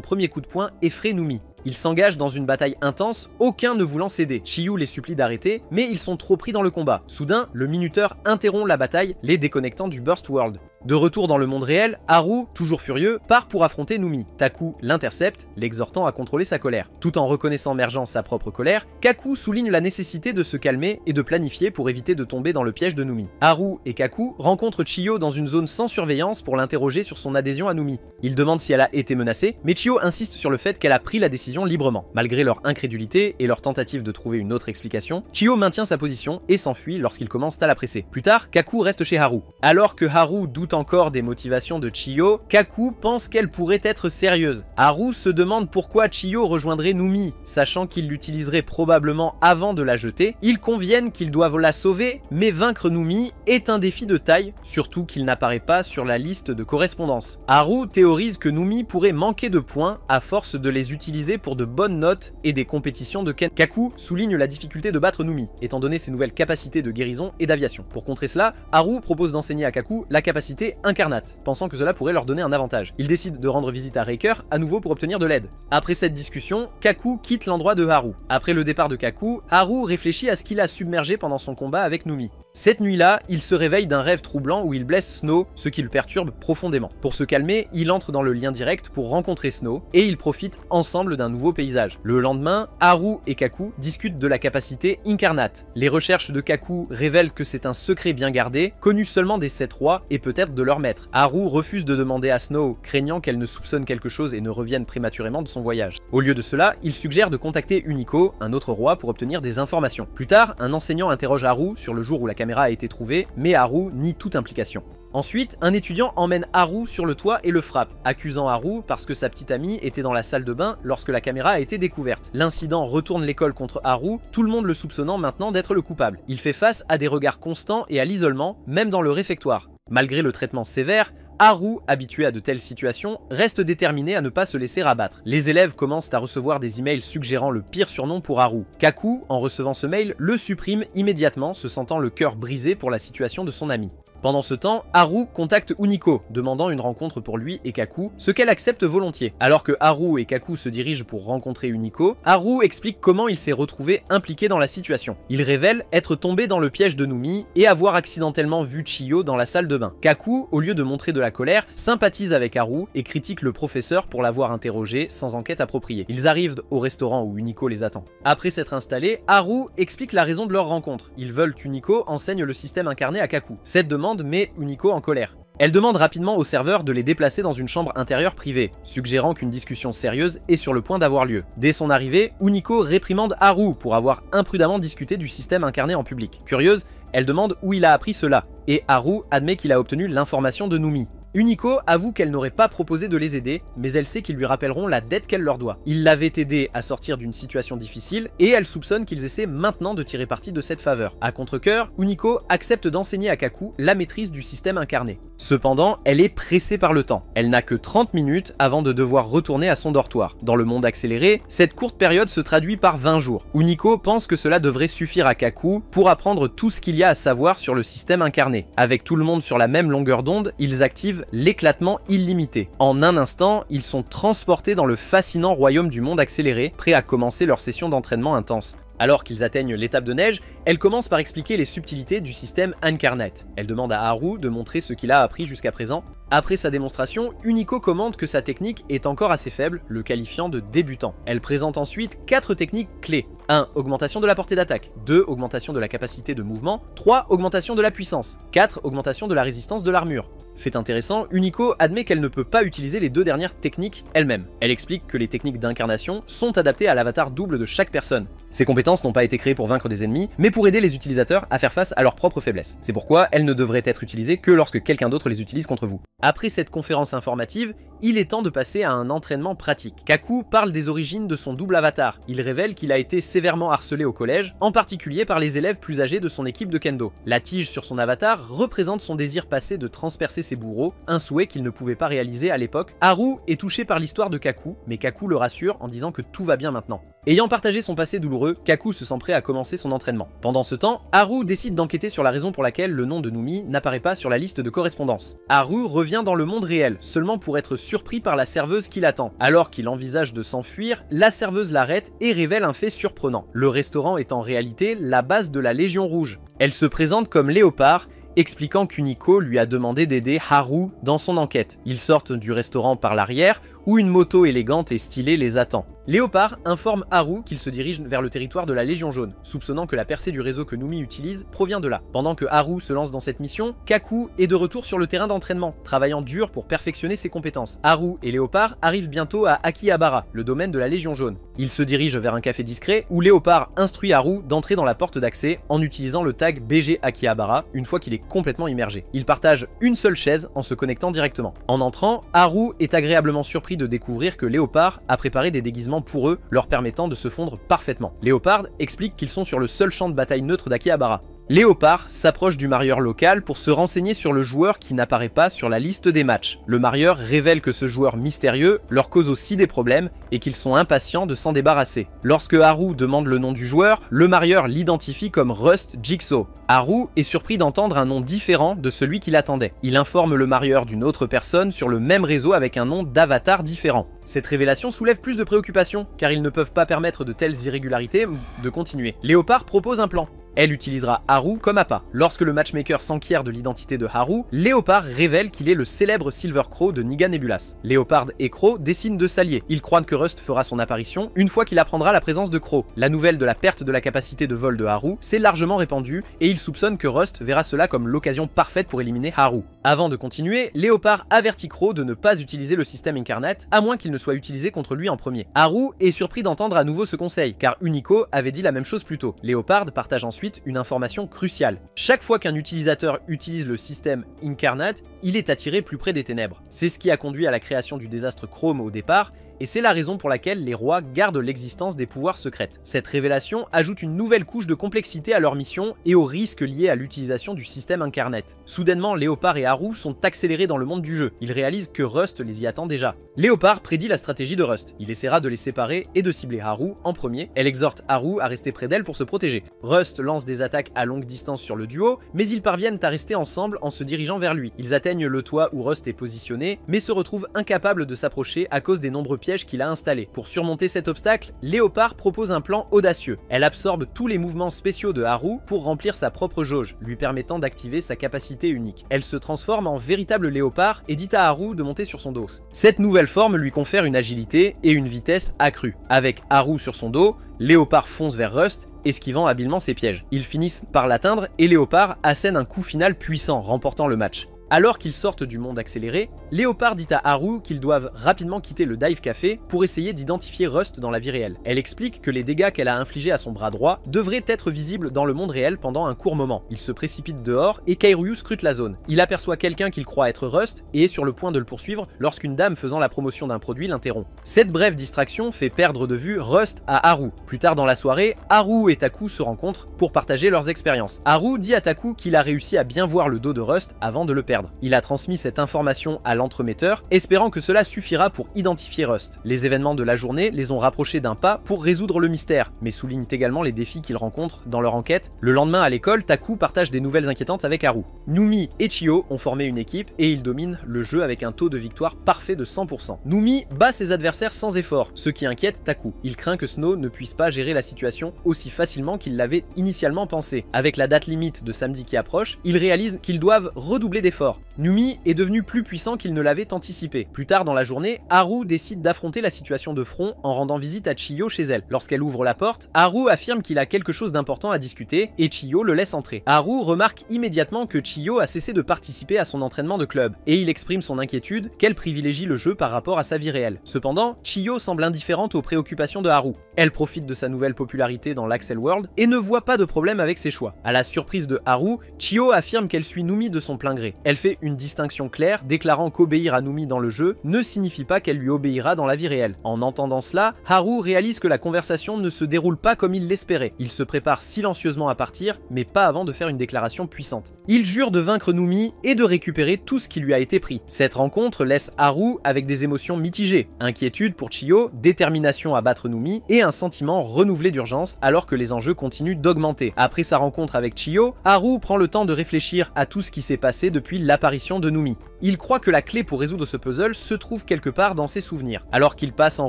premier coup de poing effraie Numi. Ils s'engagent dans une bataille intense, aucun ne voulant céder. Chiyu les supplie d'arrêter, mais ils sont trop pris dans le combat. Soudain, le minuteur interrompt la bataille, les déconnectant du Burst World. De retour dans le monde réel, Haru, toujours furieux, part pour affronter Numi. Taku l'intercepte, l'exhortant à contrôler sa colère. Tout en reconnaissant Mergent sa propre colère, Kaku souligne la nécessité de se calmer et de planifier pour éviter de tomber dans le piège de Numi. Haru et Kaku rencontrent Chiyo dans une zone sans surveillance pour l'interroger sur son adhésion à Numi. Il demande si elle a été menacée, mais Chiyo insiste sur le fait qu'elle a pris la décision librement. Malgré leur incrédulité et leur tentative de trouver une autre explication, Chiyo maintient sa position et s'enfuit lorsqu'ils commencent à la presser. Plus tard, Kaku reste chez Haru. Alors que Haru doute encore des motivations de Chiyo, Kaku pense qu'elle pourrait être sérieuse. Haru se demande pourquoi Chiyo rejoindrait Numi, sachant qu'il l'utiliserait probablement avant de la jeter. Ils conviennent qu'ils doivent la sauver, mais vaincre Numi est un défi de taille, surtout qu'il n'apparaît pas sur la liste de correspondance. Haru théorise que Numi pourrait manquer de points à force de les utiliser pour de bonnes notes et des compétitions de Ken. Kaku souligne la difficulté de battre Numi, étant donné ses nouvelles capacités de guérison et d'aviation. Pour contrer cela, Haru propose d'enseigner à Kaku la capacité incarnate, pensant que cela pourrait leur donner un avantage. Il décide de rendre visite à Raker à nouveau pour obtenir de l'aide. Après cette discussion, Kaku quitte l'endroit de Haru. Après le départ de Kaku, Haru réfléchit à ce qu'il a submergé pendant son combat avec Numi. Cette nuit-là, il se réveille d'un rêve troublant où il blesse Snow, ce qui le perturbe profondément. Pour se calmer, il entre dans le lien direct pour rencontrer Snow, et ils profitent ensemble d'un nouveau paysage. Le lendemain, Haru et Kaku discutent de la capacité incarnate. Les recherches de Kaku révèlent que c'est un secret bien gardé, connu seulement des 7 rois et peut-être de leur maître. Haru refuse de demander à Snow, craignant qu'elle ne soupçonne quelque chose et ne revienne prématurément de son voyage. Au lieu de cela, il suggère de contacter Unico, un autre roi, pour obtenir des informations. Plus tard, un enseignant interroge Haru sur le jour où la caméra a été trouvée, mais Haru nie toute implication. Ensuite, un étudiant emmène Haru sur le toit et le frappe, accusant Haru parce que sa petite amie était dans la salle de bain lorsque la caméra a été découverte. L'incident retourne l'école contre Haru, tout le monde le soupçonnant maintenant d'être le coupable. Il fait face à des regards constants et à l'isolement, même dans le réfectoire. Malgré le traitement sévère, Haru, habitué à de telles situations, reste déterminé à ne pas se laisser abattre. Les élèves commencent à recevoir des emails suggérant le pire surnom pour Haru. Kaku, en recevant ce mail, le supprime immédiatement, se sentant le cœur brisé pour la situation de son ami. Pendant ce temps, Haru contacte Uniko, demandant une rencontre pour lui et Kaku, ce qu'elle accepte volontiers. Alors que Haru et Kaku se dirigent pour rencontrer Uniko, Haru explique comment il s'est retrouvé impliqué dans la situation. Il révèle être tombé dans le piège de Numi et avoir accidentellement vu Chiyo dans la salle de bain. Kaku, au lieu de montrer de la colère, sympathise avec Haru et critique le professeur pour l'avoir interrogé sans enquête appropriée. Ils arrivent au restaurant où Uniko les attend. Après s'être installés, Haru explique la raison de leur rencontre. Ils veulent qu'Uniko enseigne le système incarné à Kaku. Cette demande met Uniko en colère. Elle demande rapidement au serveur de les déplacer dans une chambre intérieure privée, suggérant qu'une discussion sérieuse est sur le point d'avoir lieu. Dès son arrivée, Uniko réprimande Haru pour avoir imprudemment discuté du système incarné en public. Curieuse, elle demande où il a appris cela, et Haru admet qu'il a obtenu l'information de Numi. Uniko avoue qu'elle n'aurait pas proposé de les aider, mais elle sait qu'ils lui rappelleront la dette qu'elle leur doit. Ils l'avaient aidé à sortir d'une situation difficile, et elle soupçonne qu'ils essaient maintenant de tirer parti de cette faveur. À contre-cœur, Uniko accepte d'enseigner à Kaku la maîtrise du système incarné. Cependant, elle est pressée par le temps. Elle n'a que 30 minutes avant de devoir retourner à son dortoir. Dans le monde accéléré, cette courte période se traduit par 20 jours. Uniko pense que cela devrait suffire à Kaku pour apprendre tout ce qu'il y a à savoir sur le système incarné. Avec tout le monde sur la même longueur d'onde, ils activent l'éclatement illimité. En un instant, ils sont transportés dans le fascinant royaume du monde accéléré, prêts à commencer leur session d'entraînement intense. Alors qu'ils atteignent l'étape de neige, elle commence par expliquer les subtilités du système Incarnate. Elle demande à Haru de montrer ce qu'il a appris jusqu'à présent. Après sa démonstration, Uniko commente que sa technique est encore assez faible, le qualifiant de débutant. Elle présente ensuite 4 techniques clés. 1. Augmentation de la portée d'attaque. 2. Augmentation de la capacité de mouvement. 3. Augmentation de la puissance. 4. Augmentation de la résistance de l'armure. Fait intéressant, Uniko admet qu'elle ne peut pas utiliser les 2 dernières techniques elle-même. Elle explique que les techniques d'incarnation sont adaptées à l'avatar double de chaque personne. Ces compétences n'ont pas été créées pour vaincre des ennemis, mais pour aider les utilisateurs à faire face à leurs propres faiblesses. C'est pourquoi elles ne devraient être utilisées que lorsque quelqu'un d'autre les utilise contre vous. Après cette conférence informative, il est temps de passer à un entraînement pratique. Kaku parle des origines de son double avatar. Il révèle qu'il a été sévèrement harcelé au collège, en particulier par les élèves plus âgés de son équipe de kendo. La tige sur son avatar représente son désir passé de transpercer ses bourreaux, un souhait qu'il ne pouvait pas réaliser à l'époque. Haru est touché par l'histoire de Kaku, mais Kaku le rassure en disant que tout va bien maintenant. Ayant partagé son passé douloureux, Kaku se sent prêt à commencer son entraînement. Pendant ce temps, Haru décide d'enquêter sur la raison pour laquelle le nom de Numi n'apparaît pas sur la liste de correspondance. Haru revient dans le monde réel, seulement pour être surpris par la serveuse qui l'attend. Alors qu'il envisage de s'enfuir, la serveuse l'arrête et révèle un fait surprenant. Le restaurant est en réalité la base de la Légion Rouge. Elle se présente comme Léopard, expliquant qu'Uniko lui a demandé d'aider Haru dans son enquête. Ils sortent du restaurant par l'arrière, où une moto élégante et stylée les attend. Léopard informe Haru qu'il se dirige vers le territoire de la Légion Jaune, soupçonnant que la percée du réseau que Numi utilise provient de là. Pendant que Haru se lance dans cette mission, Kaku est de retour sur le terrain d'entraînement, travaillant dur pour perfectionner ses compétences. Haru et Léopard arrivent bientôt à Akihabara, le domaine de la Légion Jaune. Ils se dirigent vers un café discret où Léopard instruit Haru d'entrer dans la porte d'accès en utilisant le tag BG Akihabara une fois qu'il est complètement immergé. Ils partagent une seule chaise en se connectant directement. En entrant, Haru est agréablement surpris de découvrir que Léopard a préparé des déguisements pour eux, leur permettant de se fondre parfaitement. Léopard explique qu'ils sont sur le seul champ de bataille neutre d'Akihabara. Léopard s'approche du marieur local pour se renseigner sur le joueur qui n'apparaît pas sur la liste des matchs. Le marieur révèle que ce joueur mystérieux leur cause aussi des problèmes et qu'ils sont impatients de s'en débarrasser. Lorsque Haru demande le nom du joueur, le marieur l'identifie comme Rust Jigsaw. Haru est surpris d'entendre un nom différent de celui qu'il attendait. Il informe le marieur d'une autre personne sur le même réseau avec un nom d'avatar différent. Cette révélation soulève plus de préoccupations, car ils ne peuvent pas permettre de telles irrégularités de continuer. Léopard propose un plan. Elle utilisera Haru comme appât. Lorsque le matchmaker s'enquiert de l'identité de Haru, Léopard révèle qu'il est le célèbre Silver Crow de Niga Nebulas. Léopard et Crow décident de s'allier. Ils croient que Rust fera son apparition une fois qu'il apprendra la présence de Crow. La nouvelle de la perte de la capacité de vol de Haru s'est largement répandue et ils soupçonnent que Rust verra cela comme l'occasion parfaite pour éliminer Haru. Avant de continuer, Léopard avertit Crow de ne pas utiliser le système Incarnate, à moins qu'il ne soit utilisé contre lui en premier. Haru est surpris d'entendre à nouveau ce conseil, car Uniko avait dit la même chose plus tôt. Léopard partage ensuite ensuite une information cruciale. Chaque fois qu'un utilisateur utilise le système Incarnate, il est attiré plus près des ténèbres. C'est ce qui a conduit à la création du désastre Chrome au départ, et c'est la raison pour laquelle les rois gardent l'existence des pouvoirs secrètes. Cette révélation ajoute une nouvelle couche de complexité à leur mission et aux risques liés à l'utilisation du système Incarnate. Soudainement, Léopard et Haru sont accélérés dans le monde du jeu. Ils réalisent que Rust les y attend déjà. Léopard prédit la stratégie de Rust. Il essaiera de les séparer et de cibler Haru en premier. Elle exhorte Haru à rester près d'elle pour se protéger. Rust lance des attaques à longue distance sur le duo, mais ils parviennent à rester ensemble en se dirigeant vers lui. Ils atteignent le toit où Rust est positionné, mais se retrouvent incapables de s'approcher à cause des nombreux pièges qu'il a installés. Pour surmonter cet obstacle, Léopard propose un plan audacieux. Elle absorbe tous les mouvements spéciaux de Haru pour remplir sa propre jauge, lui permettant d'activer sa capacité unique. Elle se transforme en véritable léopard et dit à Haru de monter sur son dos. Cette nouvelle forme lui confère une agilité et une vitesse accrues. Avec Haru sur son dos, Léopard fonce vers Rust, esquivant habilement ses pièges. Ils finissent par l'atteindre et Léopard assène un coup final puissant, remportant le match. Alors qu'ils sortent du monde accéléré, Léopard dit à Haru qu'ils doivent rapidement quitter le Dive Café pour essayer d'identifier Rust dans la vie réelle. Elle explique que les dégâts qu'elle a infligés à son bras droit devraient être visibles dans le monde réel pendant un court moment. Il se précipite dehors et Kairyu scrute la zone. Il aperçoit quelqu'un qu'il croit être Rust et est sur le point de le poursuivre lorsqu'une dame faisant la promotion d'un produit l'interrompt. Cette brève distraction fait perdre de vue Rust à Haru. Plus tard dans la soirée, Haru et Taku se rencontrent pour partager leurs expériences. Haru dit à Taku qu'il a réussi à bien voir le dos de Rust avant de le perdre. Il a transmis cette information à l'entremetteur, espérant que cela suffira pour identifier Rust. Les événements de la journée les ont rapprochés d'un pas pour résoudre le mystère, mais soulignent également les défis qu'ils rencontrent dans leur enquête. Le lendemain à l'école, Taku partage des nouvelles inquiétantes avec Haru. Numi et Chiyo ont formé une équipe et ils dominent le jeu avec un taux de victoire parfait de 100%. Numi bat ses adversaires sans effort, ce qui inquiète Taku. Il craint que Snow ne puisse pas gérer la situation aussi facilement qu'il l'avait initialement pensé. Avec la date limite de samedi qui approche, ils réalisent qu'ils doivent redoubler d'efforts. Numi est devenu plus puissant qu'il ne l'avait anticipé. Plus tard dans la journée, Haru décide d'affronter la situation de front en rendant visite à Chiyo chez elle. Lorsqu'elle ouvre la porte, Haru affirme qu'il a quelque chose d'important à discuter et Chiyo le laisse entrer. Haru remarque immédiatement que Chiyo a cessé de participer à son entraînement de club et il exprime son inquiétude qu'elle privilégie le jeu par rapport à sa vie réelle. Cependant, Chiyo semble indifférente aux préoccupations de Haru. Elle profite de sa nouvelle popularité dans l'Axel World et ne voit pas de problème avec ses choix. À la surprise de Haru, Chiyo affirme qu'elle suit Numi de son plein gré. Elle fait une distinction claire, déclarant qu'obéir à Numi dans le jeu ne signifie pas qu'elle lui obéira dans la vie réelle. En entendant cela, Haru réalise que la conversation ne se déroule pas comme il l'espérait. Il se prépare silencieusement à partir, mais pas avant de faire une déclaration puissante. Il jure de vaincre Numi et de récupérer tout ce qui lui a été pris. Cette rencontre laisse Haru avec des émotions mitigées. Inquiétude pour Chiyo, détermination à battre Numi et un sentiment renouvelé d'urgence alors que les enjeux continuent d'augmenter. Après sa rencontre avec Chiyo, Haru prend le temps de réfléchir à tout ce qui s'est passé depuis l'apparition de Numi. Il croit que la clé pour résoudre ce puzzle se trouve quelque part dans ses souvenirs. Alors qu'il passe en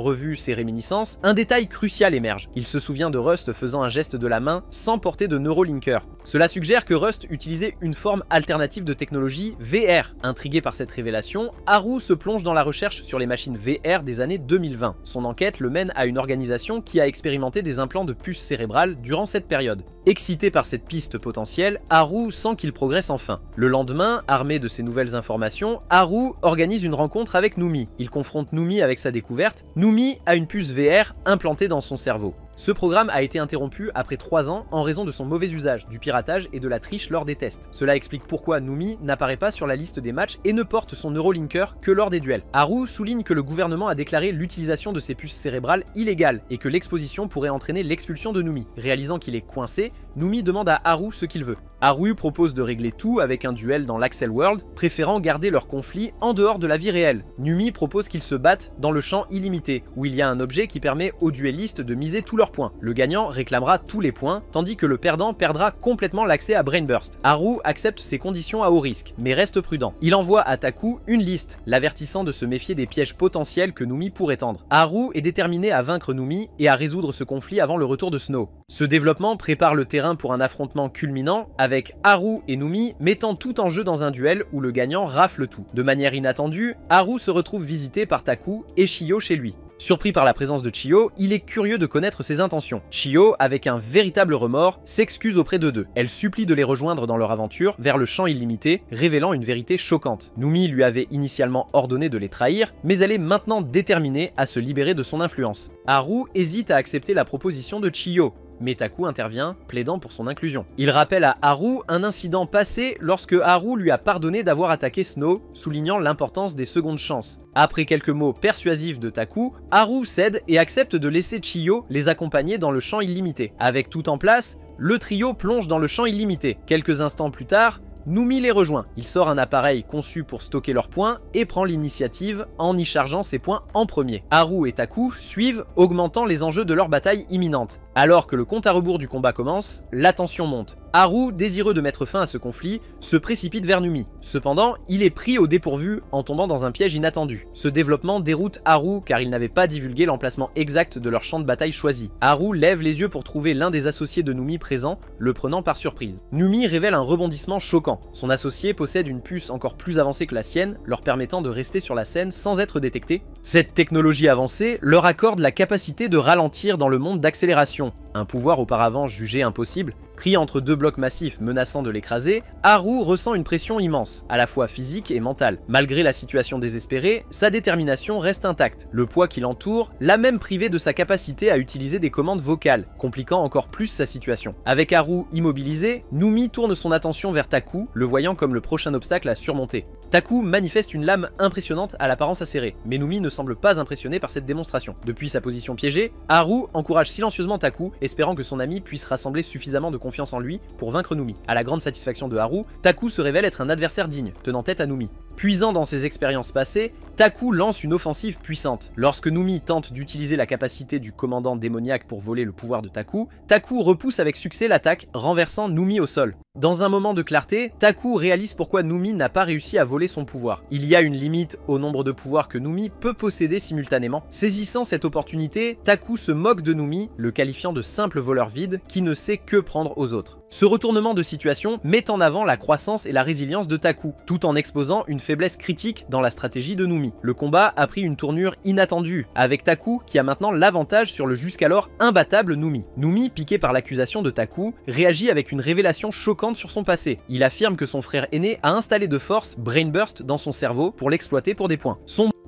revue ses réminiscences, un détail crucial émerge. Il se souvient de Rust faisant un geste de la main sans porter de neurolinker. Cela suggère que Rust utilisait une forme alternative de technologie VR. Intrigué par cette révélation, Haru se plonge dans la recherche sur les machines VR des années 2020. Son enquête le mène à une organisation qui a expérimenté des implants de puces cérébrales durant cette période. Excité par cette piste potentielle, Haru sent qu'il progresse enfin. Le lendemain, armé de ces nouvelles informations, Haru organise une rencontre avec Numi. Il confronte Numi avec sa découverte. Numi a une puce VR implantée dans son cerveau. Ce programme a été interrompu après 3 ans en raison de son mauvais usage, du piratage et de la triche lors des tests. Cela explique pourquoi Numi n'apparaît pas sur la liste des matchs et ne porte son neurolinker que lors des duels. Haru souligne que le gouvernement a déclaré l'utilisation de ces puces cérébrales illégale et que l'exposition pourrait entraîner l'expulsion de Numi. Réalisant qu'il est coincé, Numi demande à Haru ce qu'il veut. Haru propose de régler tout avec un duel dans l'Axel World, préférant garder leur conflit en dehors de la vie réelle. Numi propose qu'ils se battent dans le champ illimité, où il y a un objet qui permet aux duellistes de miser tous leurs points. Le gagnant réclamera tous les points, tandis que le perdant perdra complètement l'accès à Brainburst. Haru accepte ces conditions à haut risque, mais reste prudent. Il envoie à Taku une liste, l'avertissant de se méfier des pièges potentiels que Numi pourrait tendre. Haru est déterminé à vaincre Numi et à résoudre ce conflit avant le retour de Snow. Ce développement prépare le terrain pour un affrontement culminant, avec Haru et Numi mettant tout en jeu dans un duel où le gagnant rafle tout. De manière inattendue, Haru se retrouve visité par Taku et Chiyo chez lui. Surpris par la présence de Chiyo, il est curieux de connaître ses intentions. Chiyo, avec un véritable remords, s'excuse auprès d'eux deux. Elle supplie de les rejoindre dans leur aventure vers le champ illimité, révélant une vérité choquante. Numi lui avait initialement ordonné de les trahir, mais elle est maintenant déterminée à se libérer de son influence. Haru hésite à accepter la proposition de Chiyo, mais Taku intervient, plaidant pour son inclusion. Il rappelle à Haru un incident passé lorsque Haru lui a pardonné d'avoir attaqué Snow, soulignant l'importance des secondes chances. Après quelques mots persuasifs de Taku, Haru cède et accepte de laisser Chiyo les accompagner dans le champ illimité. Avec tout en place, le trio plonge dans le champ illimité. Quelques instants plus tard, Numi les rejoint. Il sort un appareil conçu pour stocker leurs points et prend l'initiative en y chargeant ses points en premier. Haru et Taku suivent, augmentant les enjeux de leur bataille imminente. Alors que le compte à rebours du combat commence, la tension monte. Haru, désireux de mettre fin à ce conflit, se précipite vers Numi. Cependant, il est pris au dépourvu en tombant dans un piège inattendu. Ce développement déroute Haru car il n'avait pas divulgué l'emplacement exact de leur champ de bataille choisi. Haru lève les yeux pour trouver l'un des associés de Numi présent, le prenant par surprise. Numi révèle un rebondissement choquant. Son associé possède une puce encore plus avancée que la sienne, leur permettant de rester sur la scène sans être détecté. Cette technologie avancée leur accorde la capacité de ralentir dans le monde d'accélération, un pouvoir auparavant jugé impossible. Pris entre deux blocs massifs menaçant de l'écraser, Haru ressent une pression immense, à la fois physique et mentale. Malgré la situation désespérée, sa détermination reste intacte. Le poids qui l'entoure l'a même privé de sa capacité à utiliser des commandes vocales, compliquant encore plus sa situation. Avec Haru immobilisé, Numi tourne son attention vers Taku, le voyant comme le prochain obstacle à surmonter. Taku manifeste une lame impressionnante à l'apparence acérée, mais Numi ne semble pas impressionné par cette démonstration. Depuis sa position piégée, Haru encourage silencieusement Taku, espérant que son ami puisse rassembler suffisamment de confiance en lui pour vaincre Numi. À la grande satisfaction de Haru, Taku se révèle être un adversaire digne, tenant tête à Numi. Puisant dans ses expériences passées, Taku lance une offensive puissante. Lorsque Numi tente d'utiliser la capacité du commandant démoniaque pour voler le pouvoir de Taku, Taku repousse avec succès l'attaque, renversant Numi au sol. Dans un moment de clarté, Taku réalise pourquoi Numi n'a pas réussi à voler son pouvoir. Il y a une limite au nombre de pouvoirs que Numi peut posséder simultanément. Saisissant cette opportunité, Taku se moque de Numi, le qualifiant de simple voleur vide qui ne sait que prendre aux autres. Ce retournement de situation met en avant la croissance et la résilience de Taku, tout en exposant une faiblesse critique dans la stratégie de Numi. Le combat a pris une tournure inattendue, avec Taku qui a maintenant l'avantage sur le jusqu'alors imbattable Numi. Numi, piqué par l'accusation de Taku, réagit avec une révélation choquante sur son passé. Il affirme que son frère aîné a installé de force Brainburst dans son cerveau pour l'exploiter pour des points.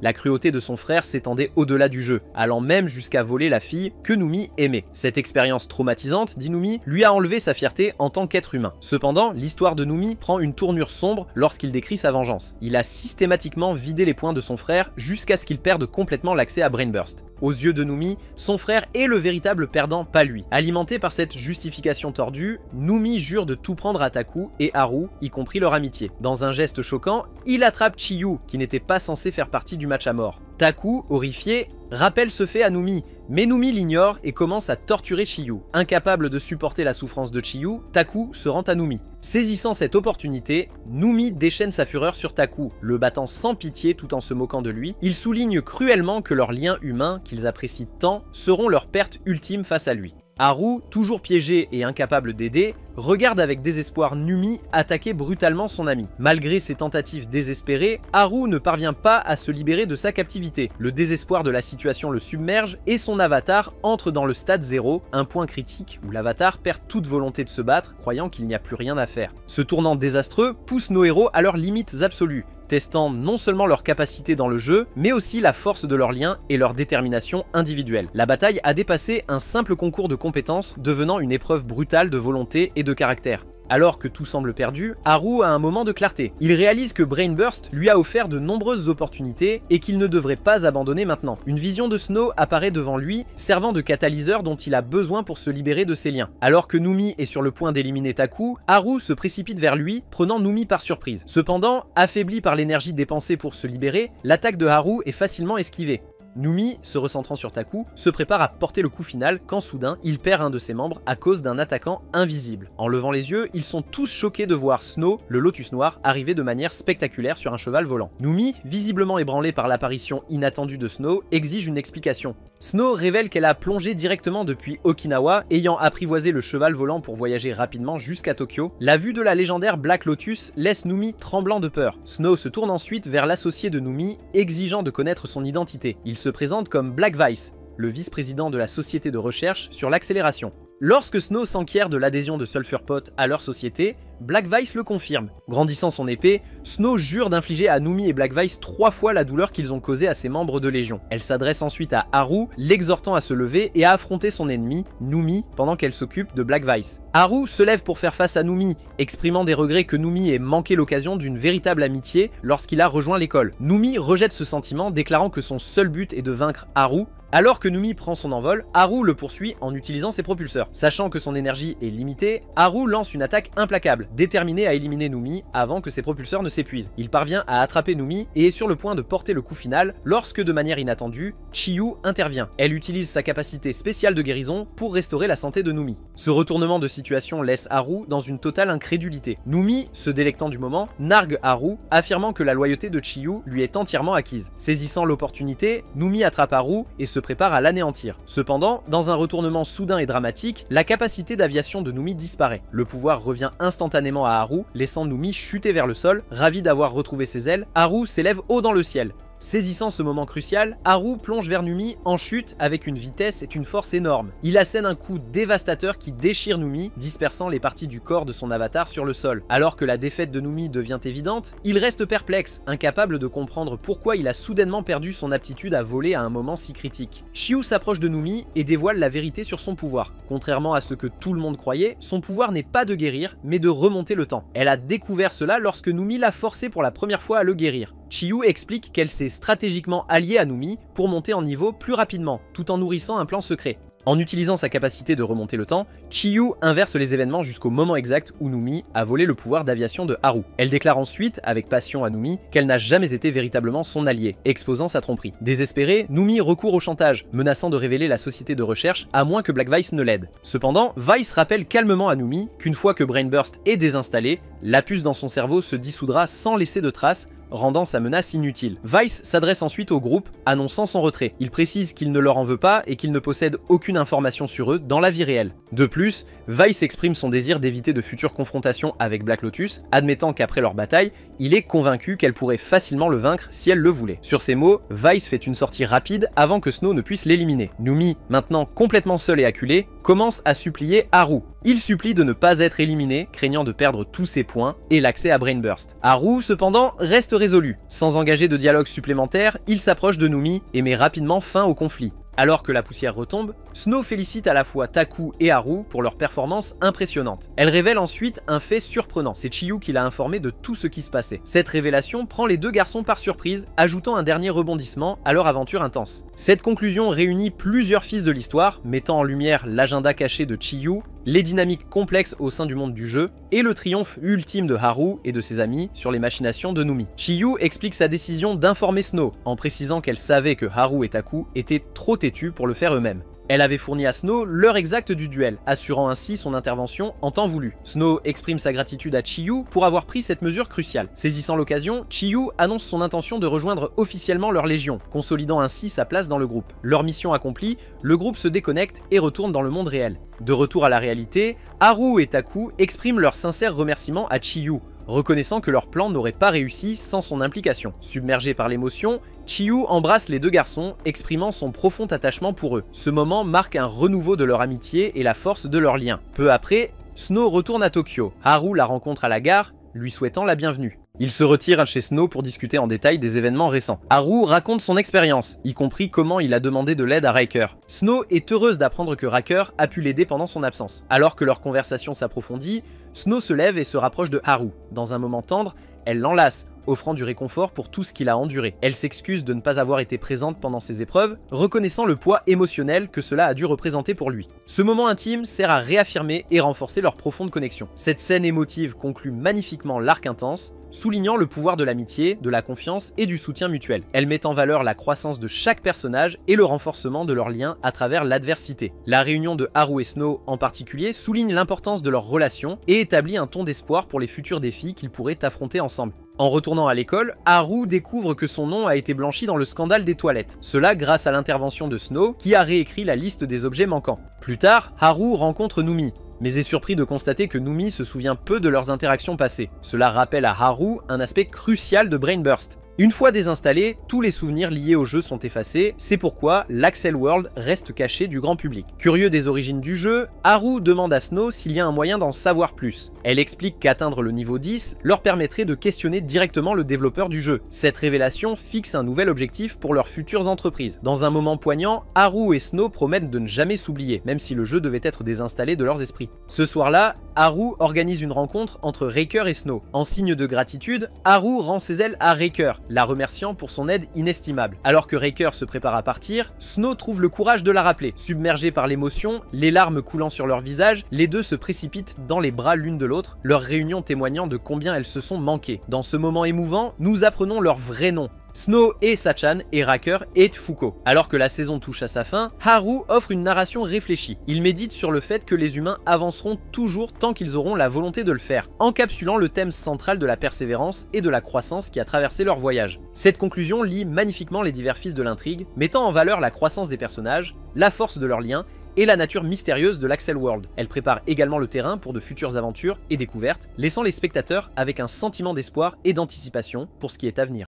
La cruauté de son frère s'étendait au-delà du jeu, allant même jusqu'à voler la fille que Numi aimait. Cette expérience traumatisante, dit Numi, lui a enlevé sa fierté en tant qu'être humain. Cependant, l'histoire de Numi prend une tournure sombre lorsqu'il décrit sa vengeance. Il a systématiquement vidé les points de son frère jusqu'à ce qu'il perde complètement l'accès à Brainburst. Aux yeux de Numi, son frère est le véritable perdant, pas lui. Alimenté par cette justification tordue, Numi jure de tout prendre à Taku et Haru, y compris leur amitié. Dans un geste choquant, il attrape Chiyu, qui n'était pas censé faire partie du match à mort. Taku, horrifié, rappelle ce fait à Numi, mais Numi l'ignore et commence à torturer Chiyu. Incapable de supporter la souffrance de Chiyu, Taku se rend à Numi. Saisissant cette opportunité, Numi déchaîne sa fureur sur Taku, le battant sans pitié tout en se moquant de lui. Il souligne cruellement que leurs liens humains, qu'ils apprécient tant, seront leur perte ultime face à lui. Haru, toujours piégé et incapable d'aider, regarde avec désespoir Numi attaquer brutalement son ami. Malgré ses tentatives désespérées, Haru ne parvient pas à se libérer de sa captivité. Le désespoir de la situation le submerge et son avatar entre dans le stade 0, un point critique où l'avatar perd toute volonté de se battre, croyant qu'il n'y a plus rien à faire. Ce tournant désastreux pousse nos héros à leurs limites absolues, testant non seulement leur capacité dans le jeu, mais aussi la force de leurs liens et leur détermination individuelle. La bataille a dépassé un simple concours de compétences, devenant une épreuve brutale de volonté et de caractère. Alors que tout semble perdu, Haru a un moment de clarté. Il réalise que Brainburst lui a offert de nombreuses opportunités et qu'il ne devrait pas abandonner maintenant. Une vision de Snow apparaît devant lui, servant de catalyseur dont il a besoin pour se libérer de ses liens. Alors que Numi est sur le point d'éliminer Taku, Haru se précipite vers lui, prenant Numi par surprise. Cependant, affaibli par l'énergie dépensée pour se libérer, l'attaque de Haru est facilement esquivée. Numi, se recentrant sur Taku, se prépare à porter le coup final quand soudain, il perd un de ses membres à cause d'un attaquant invisible. En levant les yeux, ils sont tous choqués de voir Snow, le lotus noir, arriver de manière spectaculaire sur un cheval volant. Numi, visiblement ébranlé par l'apparition inattendue de Snow, exige une explication. Snow révèle qu'elle a plongé directement depuis Okinawa, ayant apprivoisé le cheval volant pour voyager rapidement jusqu'à Tokyo. La vue de la légendaire Black Lotus laisse Numi tremblant de peur. Snow se tourne ensuite vers l'associé de Numi, exigeant de connaître son identité. Il se présente comme Black Vice, le vice-président de la société de recherche sur l'accélération. Lorsque Snow s'enquiert de l'adhésion de Sulphur Pot à leur société, Black Vice le confirme. Grandissant son épée, Snow jure d'infliger à Numi et Black Vice 3 fois la douleur qu'ils ont causée à ses membres de Légion. Elle s'adresse ensuite à Haru, l'exhortant à se lever et à affronter son ennemi, Numi, pendant qu'elle s'occupe de Black Vice. Haru se lève pour faire face à Numi, exprimant des regrets que Numi ait manqué l'occasion d'une véritable amitié lorsqu'il a rejoint l'école. Numi rejette ce sentiment, déclarant que son seul but est de vaincre Haru. Alors que Numi prend son envol, Haru le poursuit en utilisant ses propulseurs. Sachant que son énergie est limitée, Haru lance une attaque implacable, déterminé à éliminer Numi avant que ses propulseurs ne s'épuisent. Il parvient à attraper Numi et est sur le point de porter le coup final lorsque, de manière inattendue, Chiyu intervient. Elle utilise sa capacité spéciale de guérison pour restaurer la santé de Numi. Ce retournement de situation laisse Haru dans une totale incrédulité. Numi, se délectant du moment, nargue Haru, affirmant que la loyauté de Chiyu lui est entièrement acquise. Saisissant l'opportunité, Numi attrape Haru et se prépare à l'anéantir. Cependant, dans un retournement soudain et dramatique, la capacité d'aviation de Numi disparaît. Le pouvoir revient instantanément à Haru, laissant Numi chuter vers le sol. Ravi d'avoir retrouvé ses ailes, Haru s'élève haut dans le ciel. Saisissant ce moment crucial, Haru plonge vers Numi en chute avec une vitesse et une force énormes. Il assène un coup dévastateur qui déchire Numi, dispersant les parties du corps de son avatar sur le sol. Alors que la défaite de Numi devient évidente, il reste perplexe, incapable de comprendre pourquoi il a soudainement perdu son aptitude à voler à un moment si critique. Chiyu s'approche de Numi et dévoile la vérité sur son pouvoir. Contrairement à ce que tout le monde croyait, son pouvoir n'est pas de guérir, mais de remonter le temps. Elle a découvert cela lorsque Numi l'a forcé pour la première fois à le guérir. Chiyu explique qu'elle s'est stratégiquement alliée à Numi pour monter en niveau plus rapidement, tout en nourrissant un plan secret. En utilisant sa capacité de remonter le temps, Chiyu inverse les événements jusqu'au moment exact où Numi a volé le pouvoir d'aviation de Haru. Elle déclare ensuite, avec passion à Numi, qu'elle n'a jamais été véritablement son allié, exposant sa tromperie. Désespérée, Numi recourt au chantage, menaçant de révéler la société de recherche à moins que Black Vice ne l'aide. Cependant, Vice rappelle calmement à Numi qu'une fois que Brainburst est désinstallé, la puce dans son cerveau se dissoudra sans laisser de traces, rendant sa menace inutile. Vice s'adresse ensuite au groupe, annonçant son retrait. Il précise qu'il ne leur en veut pas et qu'il ne possède aucune information sur eux dans la vie réelle. De plus, Vice exprime son désir d'éviter de futures confrontations avec Black Lotus, admettant qu'après leur bataille, il est convaincu qu'elle pourrait facilement le vaincre si elle le voulait. Sur ces mots, Vice fait une sortie rapide avant que Snow ne puisse l'éliminer. Numi, maintenant complètement seul et acculé, commence à supplier Haru. Il supplie de ne pas être éliminé, craignant de perdre tous ses points et l'accès à Brainburst. Haru, cependant, reste résolu. Sans engager de dialogue supplémentaire, il s'approche de Numi et met rapidement fin au conflit. Alors que la poussière retombe, Snow félicite à la fois Taku et Haru pour leur performance impressionnante. Elle révèle ensuite un fait surprenant, c'est Chiyu qui l'a informé de tout ce qui se passait. Cette révélation prend les deux garçons par surprise, ajoutant un dernier rebondissement à leur aventure intense. Cette conclusion réunit plusieurs fils de l'histoire, mettant en lumière l'agenda caché de Chiyu, les dynamiques complexes au sein du monde du jeu, et le triomphe ultime de Haru et de ses amis sur les machinations de Numi. Chiyu explique sa décision d'informer Snow, en précisant qu'elle savait que Haru et Taku étaient trop têtus pour le faire eux-mêmes. Elle avait fourni à Snow l'heure exacte du duel, assurant ainsi son intervention en temps voulu. Snow exprime sa gratitude à Chiyu pour avoir pris cette mesure cruciale. Saisissant l'occasion, Chiyu annonce son intention de rejoindre officiellement leur légion, consolidant ainsi sa place dans le groupe. Leur mission accomplie, le groupe se déconnecte et retourne dans le monde réel. De retour à la réalité, Haru et Taku expriment leurs sincères remerciements à Chiyu, reconnaissant que leur plan n'aurait pas réussi sans son implication. Submergé par l'émotion, Chiyu embrasse les deux garçons, exprimant son profond attachement pour eux. Ce moment marque un renouveau de leur amitié et la force de leur lien. Peu après, Snow retourne à Tokyo. Haru la rencontre à la gare, lui souhaitant la bienvenue. Il se retire chez Snow pour discuter en détail des événements récents. Haru raconte son expérience, y compris comment il a demandé de l'aide à Riker. Snow est heureuse d'apprendre que Riker a pu l'aider pendant son absence. Alors que leur conversation s'approfondit, Snow se lève et se rapproche de Haru. Dans un moment tendre, elle l'enlace, offrant du réconfort pour tout ce qu'il a enduré. Elle s'excuse de ne pas avoir été présente pendant ces épreuves, reconnaissant le poids émotionnel que cela a dû représenter pour lui. Ce moment intime sert à réaffirmer et renforcer leur profonde connexion. Cette scène émotive conclut magnifiquement l'arc intense, soulignant le pouvoir de l'amitié, de la confiance et du soutien mutuel. Elle met en valeur la croissance de chaque personnage et le renforcement de leur lien à travers l'adversité. La réunion de Haru et Snow en particulier souligne l'importance de leur relation et établit un ton d'espoir pour les futurs défis qu'ils pourraient affronter ensemble. En retournant à l'école, Haru découvre que son nom a été blanchi dans le scandale des toilettes. Cela grâce à l'intervention de Snow qui a réécrit la liste des objets manquants. Plus tard, Haru rencontre Numi, mais est surpris de constater que Numi se souvient peu de leurs interactions passées. Cela rappelle à Haru un aspect crucial de Brainburst. Une fois désinstallé, tous les souvenirs liés au jeu sont effacés, c'est pourquoi l'Axel World reste caché du grand public. Curieux des origines du jeu, Haru demande à Snow s'il y a un moyen d'en savoir plus. Elle explique qu'atteindre le niveau 10 leur permettrait de questionner directement le développeur du jeu. Cette révélation fixe un nouvel objectif pour leurs futures entreprises. Dans un moment poignant, Haru et Snow promettent de ne jamais s'oublier, même si le jeu devait être désinstallé de leurs esprits. Ce soir-là, Haru organise une rencontre entre Raker et Snow. En signe de gratitude, Haru rend ses ailes à Raker, la remerciant pour son aide inestimable. Alors que Raker se prépare à partir, Snow trouve le courage de la rappeler. Submergés par l'émotion, les larmes coulant sur leur visage, les deux se précipitent dans les bras l'une de l'autre, leur réunion témoignant de combien elles se sont manquées. Dans ce moment émouvant, nous apprenons leur vrai nom. Snow et Sachan et Raker et Tfuko. Alors que la saison touche à sa fin, Haru offre une narration réfléchie. Il médite sur le fait que les humains avanceront toujours tant qu'ils auront la volonté de le faire, encapsulant le thème central de la persévérance et de la croissance qui a traversé leur voyage. Cette conclusion lie magnifiquement les divers fils de l'intrigue, mettant en valeur la croissance des personnages, la force de leurs liens et la nature mystérieuse de l'Axel World. Elle prépare également le terrain pour de futures aventures et découvertes, laissant les spectateurs avec un sentiment d'espoir et d'anticipation pour ce qui est à venir.